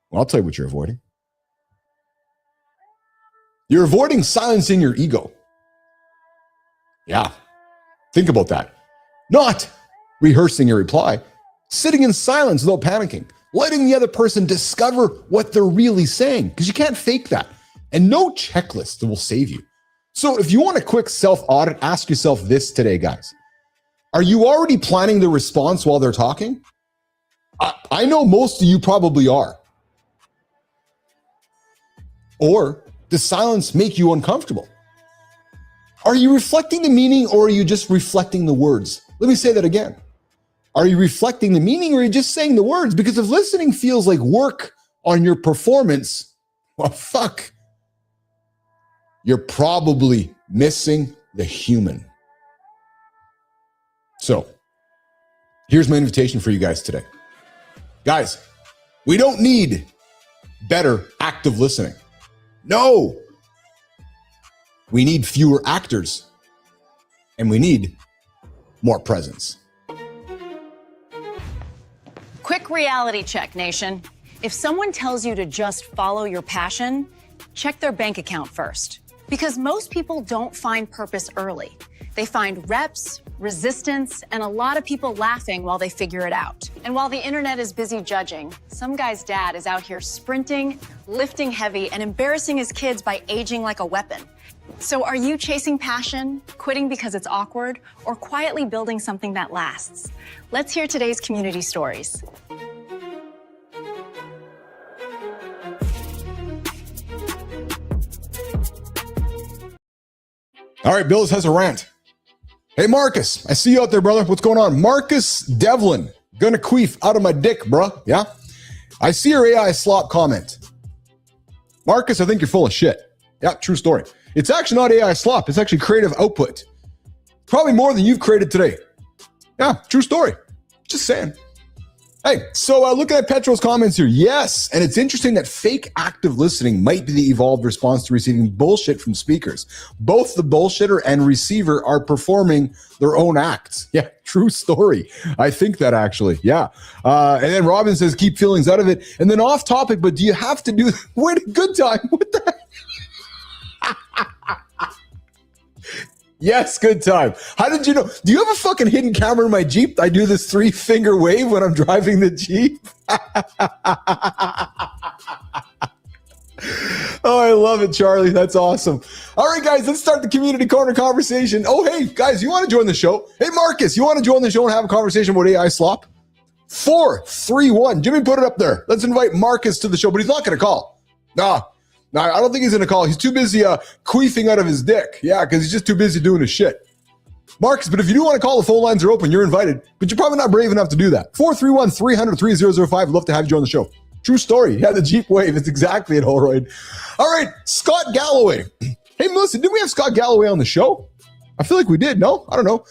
Well, I'll tell you what you're avoiding. You're avoiding silencing your ego. Yeah, think about that. Not rehearsing your reply, sitting in silence without panicking, letting the other person discover what they're really saying, because you can't fake that. And no checklist will save you. So if you want a quick self-audit, ask yourself this today, guys. Are you already planning the response while they're talking? I know most of you probably are. Or does silence make you uncomfortable? Are you reflecting the meaning or are you just reflecting the words? Let me say that again. Are you reflecting the meaning or are you just saying the words? Because if listening feels like work on your performance, well, fuck. You're probably missing the human. So here's my invitation for you guys today. Guys, we don't need better active listening. No. We need fewer actors and we need more presence. Quick reality check, nation. If someone tells you to just follow your passion, check their bank account first. Because most people don't find purpose early. They find reps, resistance, and a lot of people laughing while they figure it out. And while the internet is busy judging, some guy's dad is out here sprinting, lifting heavy, and embarrassing his kids by aging like a weapon. So are you chasing passion, quitting because it's awkward, or quietly building something that lasts? Let's hear today's community stories. All right, Bills has a rant. Hey, Marcus, I see you out there, brother. What's going on? Marcus Devlin, gonna queef out of my dick, bruh. Yeah? I see your AI slop comment. Marcus, I think you're full of shit. Yeah, true story. It's actually not AI slop. It's actually creative output. Probably more than you've created today. Yeah, true story. Just saying. Hey, so looking at Petro's comments here, yes, and it's interesting that fake active listening might be the evolved response to receiving bullshit from speakers. Both the bullshitter and receiver are performing their own acts. Yeah, true story. I think that actually, yeah. And then Robin says, keep feelings out of it. And then off topic, but do you have to do, wait, good time, what the heck? Yes, good time. How did you know? Do you have a fucking hidden camera in my Jeep? I do this 3-finger wave when I'm driving the Jeep. Oh, I love it, Charlie. That's awesome. All right, guys, let's start the community corner conversation. Oh, hey, guys, you want to join the show? Hey, Marcus, you want to join the show and have a conversation about AI slop? 431. Jimmy, put it up there. Let's invite Marcus to the show, but he's not going to call. No, I don't think he's going to call. He's too busy queefing out of his dick. Yeah, because he's just too busy doing his shit. Marcus, but if you do want to call, the phone lines are open. You're invited, but you're probably not brave enough to do that. 431-300-3005. I'd love to have you join the show. True story. Yeah, the Jeep Wave. It's exactly at Holroyd. All right, Scott Galloway. Hey, Melissa, didn't we have Scott Galloway on the show? I feel like we did. No, I don't know.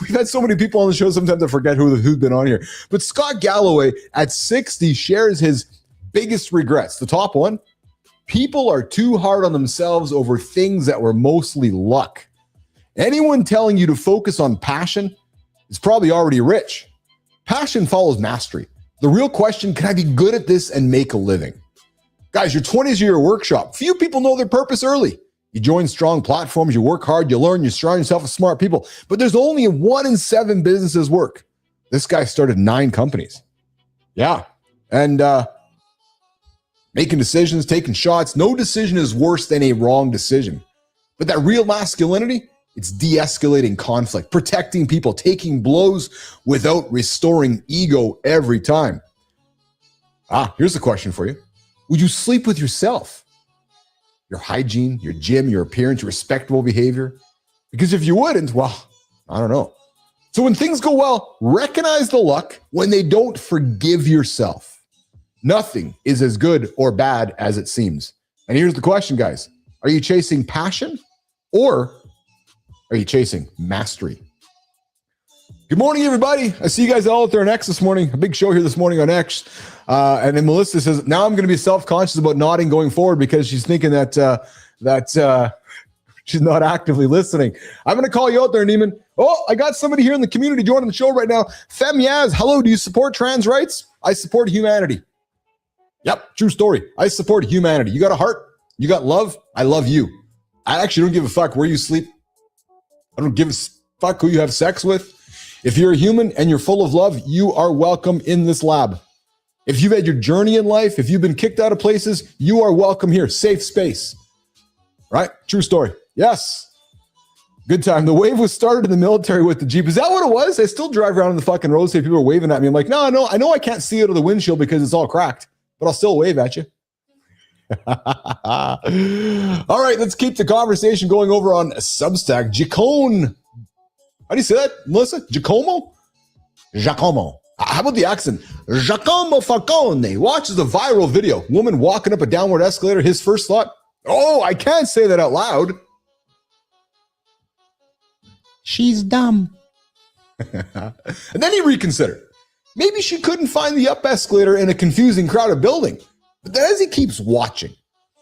We've had so many people on the show, sometimes I forget who's been on here. But Scott Galloway at 60 shares his biggest regrets. The top one, people are too hard on themselves over things that were mostly luck. Anyone telling you to focus on passion is probably already rich. Passion follows mastery. The real question, can I be good at this and make a living? Guys, your 20s are your workshop. Few people know their purpose early. You join strong platforms, you work hard, you learn, you surround yourself with smart people. But there's only 1 in 7 businesses work. This guy started 9 companies. Yeah. And making decisions, taking shots. No decision is worse than a wrong decision. But that real masculinity, it's de-escalating conflict, protecting people, taking blows without restoring ego every time. Here's the question for you. Would you sleep with yourself? Your hygiene, your gym, your appearance, your respectable behavior? Because if you wouldn't, well, I don't know. So when things go well, recognize the luck. When they don't, forgive yourself. Nothing is as good or bad as it seems. And here's the question, guys. Are you chasing passion or are you chasing mastery? Good morning, everybody. I see you guys all out there on X this morning. A big show here this morning on X. And then Melissa says, now I'm going to be self-conscious about nodding going forward because she's thinking that she's not actively listening. I'm going to call you out there, Neiman. Oh, I got somebody here in the community joining the show right now. Fem Yaz, hello. Do you support trans rights? I support humanity. Yep, true story. I support humanity. You got a heart? You got love? I love you. I actually don't give a fuck where you sleep. I don't give a fuck who you have sex with. If you're a human and you're full of love, you are welcome in this lab. If you've had your journey in life, if you've been kicked out of places, you are welcome here. Safe space. Right? True story. Yes. Good time. The wave was started in the military with the Jeep. Is that what it was? I still drive around in the fucking road, say people are waving at me. I'm like, no, I know I can't see out of the windshield because it's all cracked, but I'll still wave at you. All right, let's keep the conversation going over on Substack. Giacone. How do you say that, Melissa? Giacomo? Giacomo. How about the accent? Giacomo Falcone watches a viral video. Woman walking up a downward escalator. His first thought, oh, I can't say that out loud. She's dumb. And then he reconsidered. Maybe she couldn't find the up escalator in a confusing crowded building. But then as he keeps watching,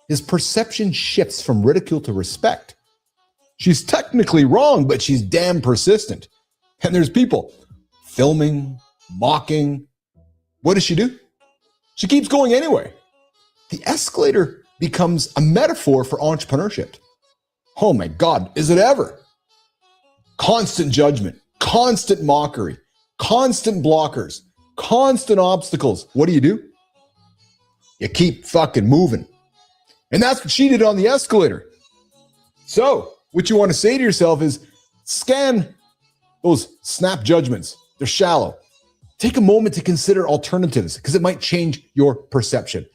his perception shifts from ridicule to respect. She's technically wrong, but she's damn persistent. And there's people filming, mocking. What does she do? She keeps going anyway. The escalator becomes a metaphor for entrepreneurship. Oh my God, is it ever? Constant judgment, constant mockery, constant blockers, constant obstacles. What do? You keep fucking moving. And that's what she did on the escalator. So what you want to say to yourself is scan those snap judgments. They're shallow. Take a moment to consider alternatives because it might change your perception.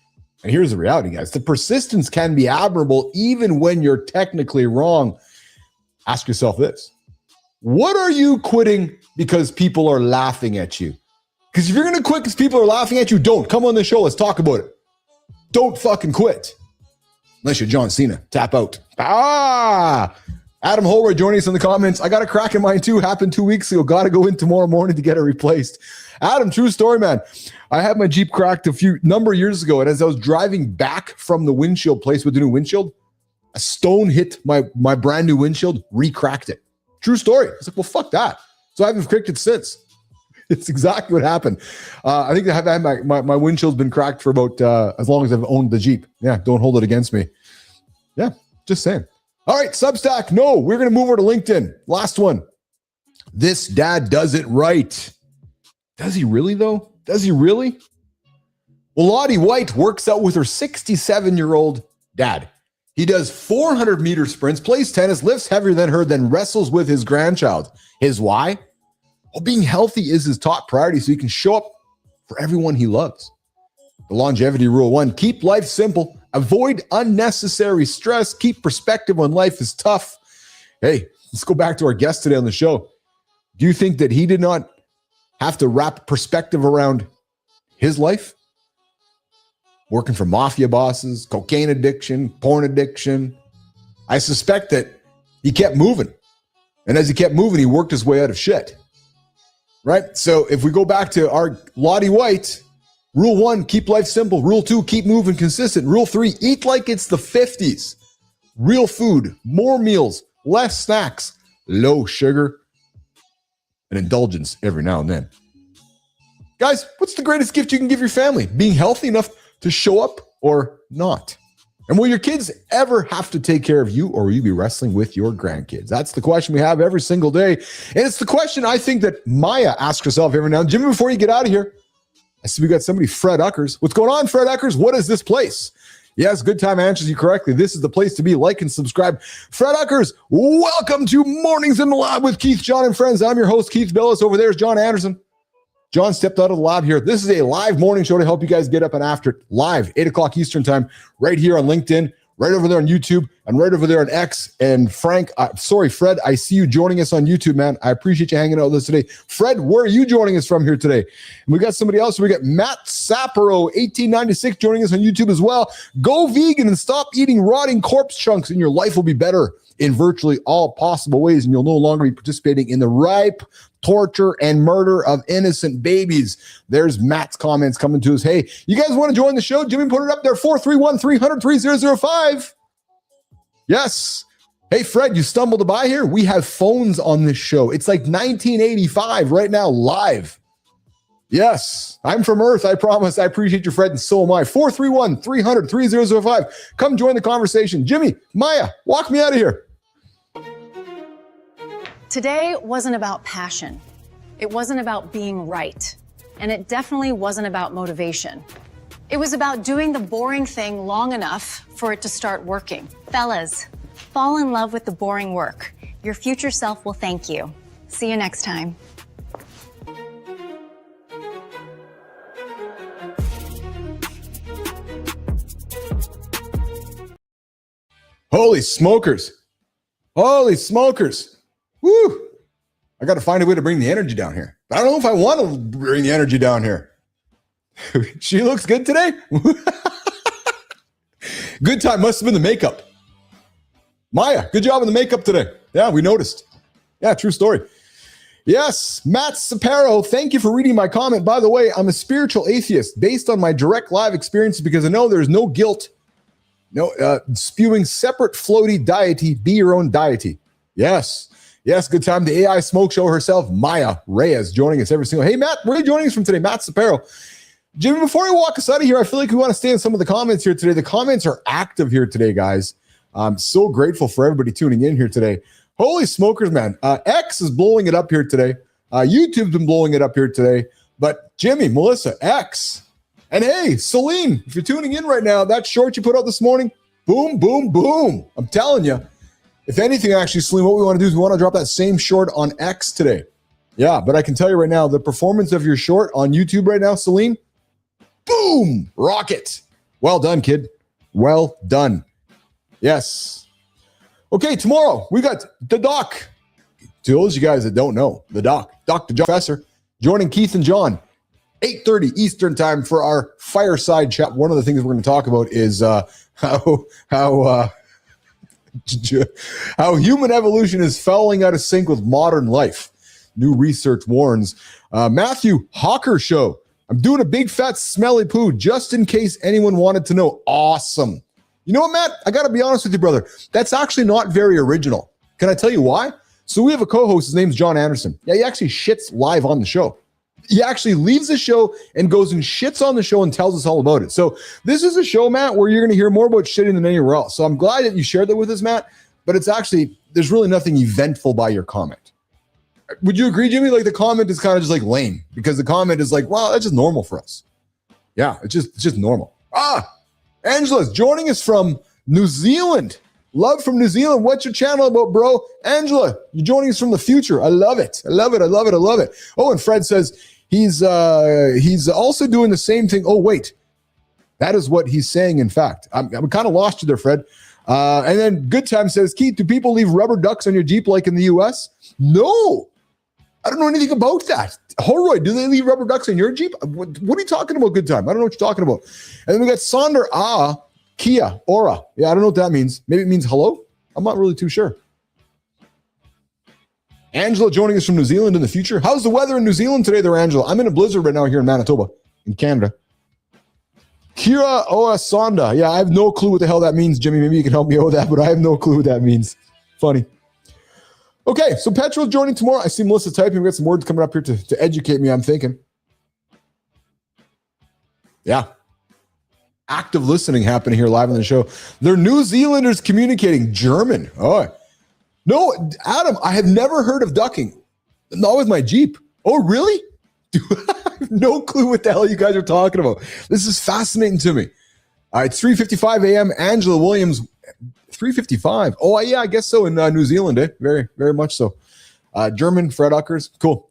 And here's the reality, guys. The persistence can be admirable even when you're technically wrong. Ask yourself this. What are you quitting because people are laughing at you? Because if you're going to quit because people are laughing at you, don't. Come on the show. Let's talk about it. Don't fucking quit. Unless you're John Cena. Tap out. Adam Holroyd joining us in the comments. I got a crack in mine too. Happened 2 weeks ago. Got to go in tomorrow morning to get it replaced. Adam, true story, man. I had my Jeep cracked a number of years ago. And as I was driving back from the windshield place with the new windshield, a stone hit my brand new windshield, re-cracked it. True story. I was like, well, fuck that. So I haven't cracked it since. It's exactly what happened. I think I have had my windshield's been cracked for about as long as I've owned the Jeep. Yeah, don't hold it against me. Yeah, just saying. All right, Substack. No, we're going to move over to LinkedIn. Last one. This dad does it right. Does he really, though? Does he really? Well, Lottie White works out with her 67-year-old dad. He does 400-meter sprints, plays tennis, lifts heavier than her, then wrestles with his grandchild. His why? Well, being healthy is his top priority so he can show up for everyone he loves. The longevity rule 1, keep life simple. Avoid unnecessary stress. Keep perspective when life is tough. Hey, let's go back to our guest today on the show. Do you think that he did not have to wrap perspective around his life? Working for mafia bosses, cocaine addiction, porn addiction. I suspect that he kept moving. And as he kept moving, he worked his way out of shit. Right? So if we go back to our Lottie White, rule 1, keep life simple. Rule 2, keep moving consistent. Rule 3, eat like it's the 50s. Real food, more meals, less snacks, low sugar, and indulgence every now and then. Guys, what's the greatest gift you can give your family? Being healthy enough to show up or not? And will your kids ever have to take care of you, or will you be wrestling with your grandkids? That's the question we have every single day. And it's the question I think that Maya asks herself every now and then. Jimmy, before you get out of here, I see we got somebody, Fred Uckers. What's going on, Fred Uckers? What is this place? Yes, Good Time answers you correctly. This is the place to be. Like and subscribe. Fred Uckers, welcome to Mornings in the Lab with Keith, John, and Friends. I'm your host, Keith Billis. Over there is John Anderson. John stepped out of the lab here. This is a live morning show to help you guys get up and after it. Live, 8 o'clock Eastern time, right here on LinkedIn, right over there on YouTube, and right over there on X. And Frank, Fred, I see you joining us on YouTube, man. I appreciate you hanging out with us today. Fred, where are you joining us from here today? And we got somebody else. We got Matt Sapero, 1896, joining us on YouTube as well. Go vegan and stop eating rotting corpse chunks, and your life will be better in virtually all possible ways, and you'll no longer be participating in the ripe torture and murder of innocent babies. There's Matt's comments coming to us. Hey, you guys want to join the show? Jimmy put it up there, 431-300-3005. Yes. Hey, Fred, you stumbled by here? We have phones on this show. It's like 1985 right now, live. Yes, I'm from Earth, I promise. I appreciate you, Fred, and so am I. 431-300-3005. Come join the conversation. Jimmy, Maya, walk me out of here. Today wasn't about passion. It wasn't about being right. And it definitely wasn't about motivation. It was about doing the boring thing long enough for it to start working. Fellas, fall in love with the boring work. Your future self will thank you. See you next time. Holy smokers. Holy smokers. Woo! I got to find a way to bring the energy down here. I don't know if I want to bring the energy down here. She looks good today. Good time. Must have been the makeup. Maya, good job on the makeup today. Yeah, we noticed. Yeah, true story. Yes, Matt Sapero, thank you for reading my comment. By the way, I'm a spiritual atheist based on my direct live experiences because I know there's no guilt, spewing separate floaty deity, be your own deity. Yes. Yes, good time. The AI smoke show herself, Maya Reyes, joining us every single. Hey, Matt, where are you joining us from today? Matt Sapero. Jimmy, before you walk us out of here, I feel like we want to stay in some of the comments here today. The comments are active here today, guys. I'm so grateful for everybody tuning in here today. Holy smokers, man. X is blowing it up here today. YouTube's been blowing it up here today. But Jimmy, Melissa, X. And hey, Celine, if you're tuning in right now, that short you put out this morning, boom, boom, boom. I'm telling you. If anything, actually, Celine, what we want to do is we want to drop that same short on X today. Yeah, but I can tell you right now, the performance of your short on YouTube right now, Celine, boom, rocket. Well done, kid. Well done. Yes. Okay, tomorrow we got the doc. To those of you guys that don't know, the doc, Dr. John Professor, joining Keith and John, 8:30 Eastern time for our fireside chat. One of the things we're going to talk about is how human evolution is falling out of sync with modern life. New research warns. Matthew Hawker show. I'm doing a big fat smelly poo just in case anyone wanted to know. Awesome. You know what, Matt? I got to be honest with you, brother. That's actually not very original. Can I tell you why? So we have a co-host. His name's John Anderson. Yeah, he actually shits live on the show. He actually leaves the show and goes and shits on the show and tells us all about it. So this is a show, Matt, where you're going to hear more about shitting than anywhere else. So I'm glad that you shared that with us, Matt. But it's actually, there's really nothing eventful by your comment. Would you agree, Jimmy? Like the comment is kind of just like lame because the comment is like, well, that's just normal for us. Yeah, it's just normal. Angela's joining us from New Zealand. Love from New Zealand. What's your channel about, bro? Angela, you're joining us from the future. I love it. I love it. I love it. I love it. Oh, and Fred says he's also doing the same thing. Oh, wait. That is what he's saying, in fact. I'm kind of lost you there, Fred. And then Good Time says, Keith, do people leave rubber ducks on your Jeep like in the U.S.? No. I don't know anything about that. Horoy, do they leave rubber ducks in your Jeep? What are you talking about, Good Time? I don't know what you're talking about. And then we got Sonder Kia, Aura. Yeah, I don't know what that means. Maybe it means hello? I'm not really too sure. Angela joining us from New Zealand in the future. How's the weather in New Zealand today there, Angela? I'm in a blizzard right now here in Manitoba, in Canada. Kira Oasanda. Yeah, I have no clue what the hell that means, Jimmy. Maybe you can help me out with that, but I have no clue what that means. Funny. Okay, so Petrol joining tomorrow. I see Melissa typing. We got some words coming up here to educate me, I'm thinking. Yeah. Active listening happening here live on the show. They're New Zealanders communicating German. Oh, no, Adam, I have never heard of ducking. Not with my Jeep. Oh, really? I have no clue what the hell you guys are talking about. This is fascinating to me. All right, it's 3:55 a.m. Angela Williams, 3:55. Oh, yeah, I guess so in New Zealand, eh? Very, very much so. German, Fred Uckers. Cool.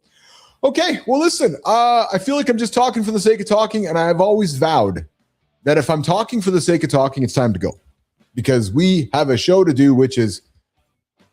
Okay, well, listen, I feel like I'm just talking for the sake of talking, and I've always vowed that if I'm talking for the sake of talking, it's time to go. Because we have a show to do, which is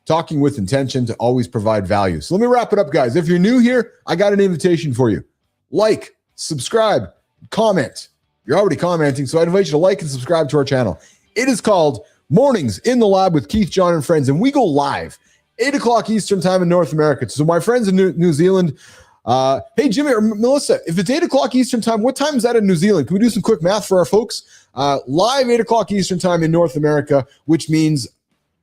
talking with intention to always provide value. So let me wrap it up, guys. If you're new here, I got an invitation for you. Like, subscribe, comment. You're already commenting, so I invite you to like and subscribe to our channel. It is called Mornings in the Lab with Keith, John, and Friends, and we go live 8 o'clock Eastern time in North America. So my friends in New Zealand, hey, Jimmy or Melissa, if it's 8 o'clock Eastern time, what time is that in New Zealand? Can we do some quick math for our folks? Live 8 o'clock Eastern time in North America, which means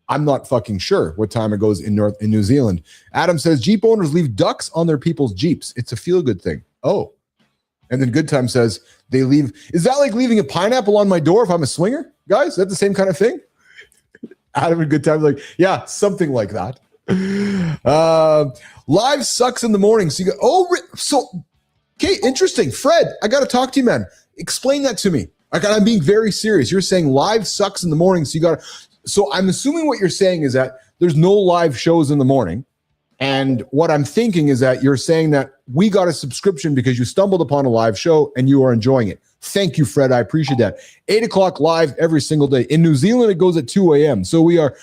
I'm not fucking sure what time it goes in New Zealand. Adam says, Jeep owners leave ducks on their people's Jeeps. It's a feel-good thing. Oh. And then Good Time says, they leave. Is that like leaving a pineapple on my door if I'm a swinger? Guys, is that the same kind of thing? Adam and Good Time like, yeah, something like that. Live sucks in the morning. So you go, okay, interesting. Fred, I got to talk to you, man. Explain that to me. I'm being very serious. You're saying live sucks in the morning. So I'm assuming what you're saying is that there's no live shows in the morning. And what I'm thinking is that you're saying that we got a subscription because you stumbled upon a live show and you are enjoying it. Thank you, Fred. I appreciate that. 8 o'clock live every single day. In New Zealand, it goes at 2 a.m. So we are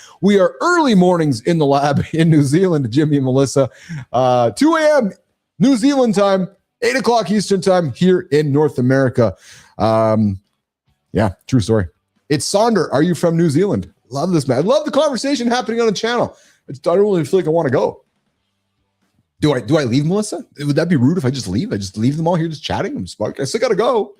early mornings in the lab in New Zealand, Jimmy and Melissa. 2 a.m. New Zealand time, 8 o'clock Eastern time here in North America. Yeah, true story. It's Sonder. Are you from New Zealand? Love this, man. I love the conversation happening on the channel. I don't really feel like I want to go. Do I leave, Melissa? Would that be rude if I just leave? I just leave them all here just chatting? I'm sparked. I still got to go.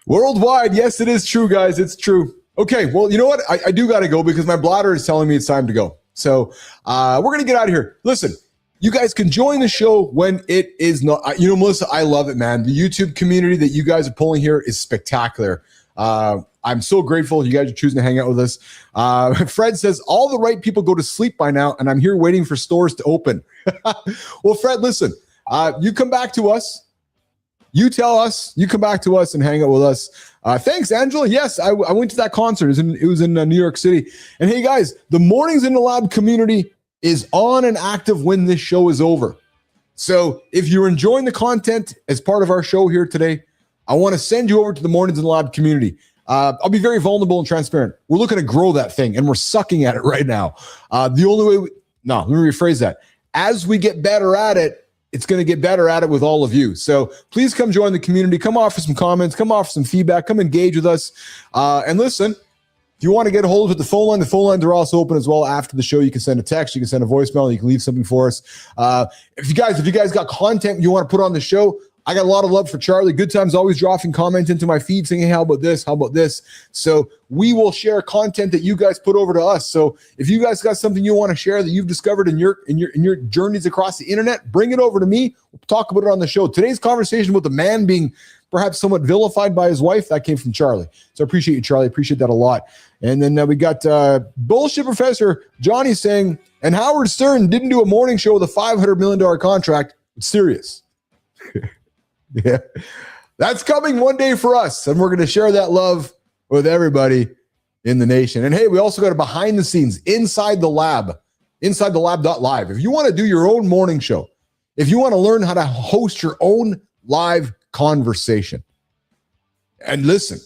Worldwide. Yes, it is true, guys. It's true. Okay. Well, you know what? I do got to go because my bladder is telling me it's time to go. So we're going to get out of here. Listen, you guys can join the show when it is not, Melissa, I love it, man. The YouTube community that you guys are pulling here is spectacular. I'm so grateful you guys are choosing to hang out with us. Fred says, all the right people go to sleep by now, and I'm here waiting for stores to open. Well, Fred, listen, you come back to us. You tell us, you come back to us and hang out with us. Thanks, Angela. Yes, I went to that concert. It was in New York City. And hey, guys, the Mornings in the Lab community is on and active when this show is over. So if you're enjoying the content as part of our show here today, I want to send you over to the Mornings in the Lab community. I'll be very vulnerable and transparent. We're looking to grow that thing, and we're sucking at it right now. The only way let me rephrase that. As we get better at it, it's going to get better at it with all of you. So please come join the community. Come offer some comments. Come offer some feedback. Come engage with us. And listen, if you want to get a hold of the phone lines are also open as well after the show. You can send a text. You can send a voicemail. You can leave something for us. If you guys got content you want to put on the show, I got a lot of love for Charlie. Good Times always dropping comments into my feed saying, hey, how about this? How about this? So we will share content that you guys put over to us. So if you guys got something you want to share that you've discovered in your journeys across the internet, bring it over to me. We'll talk about it on the show. Today's conversation with the man being perhaps somewhat vilified by his wife, that came from Charlie. So I appreciate you, Charlie. Appreciate that a lot. And then we got Bullshit Professor Johnny saying, and Howard Stern didn't do a morning show with a $500 million contract. It's serious. Yeah, that's coming one day for us, and we're going to share that love with everybody in the nation. And hey, we also got a behind the scenes inside the lab, insidethelab.live. If you want to do your own morning show, if you want to learn how to host your own live conversation, and listen,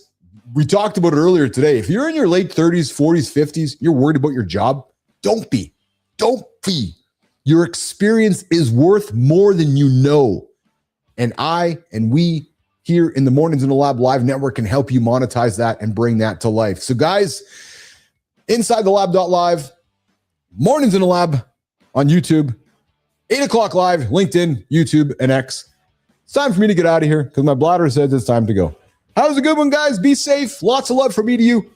we talked about it earlier today. If you're in your late 30s, 40s, 50s, you're worried about your job, don't be. Your experience is worth more than you know. And we here in the Mornings in the Lab Live Network can help you monetize that and bring that to life. So guys, insidethelab.live, Mornings in the Lab on YouTube, 8 o'clock live, LinkedIn, YouTube, and X. It's time for me to get out of here because my bladder says it's time to go. That was a good one, guys. Be safe. Lots of love from me to you.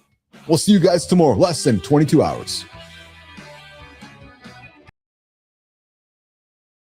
We'll see you guys tomorrow, less than 22 hours.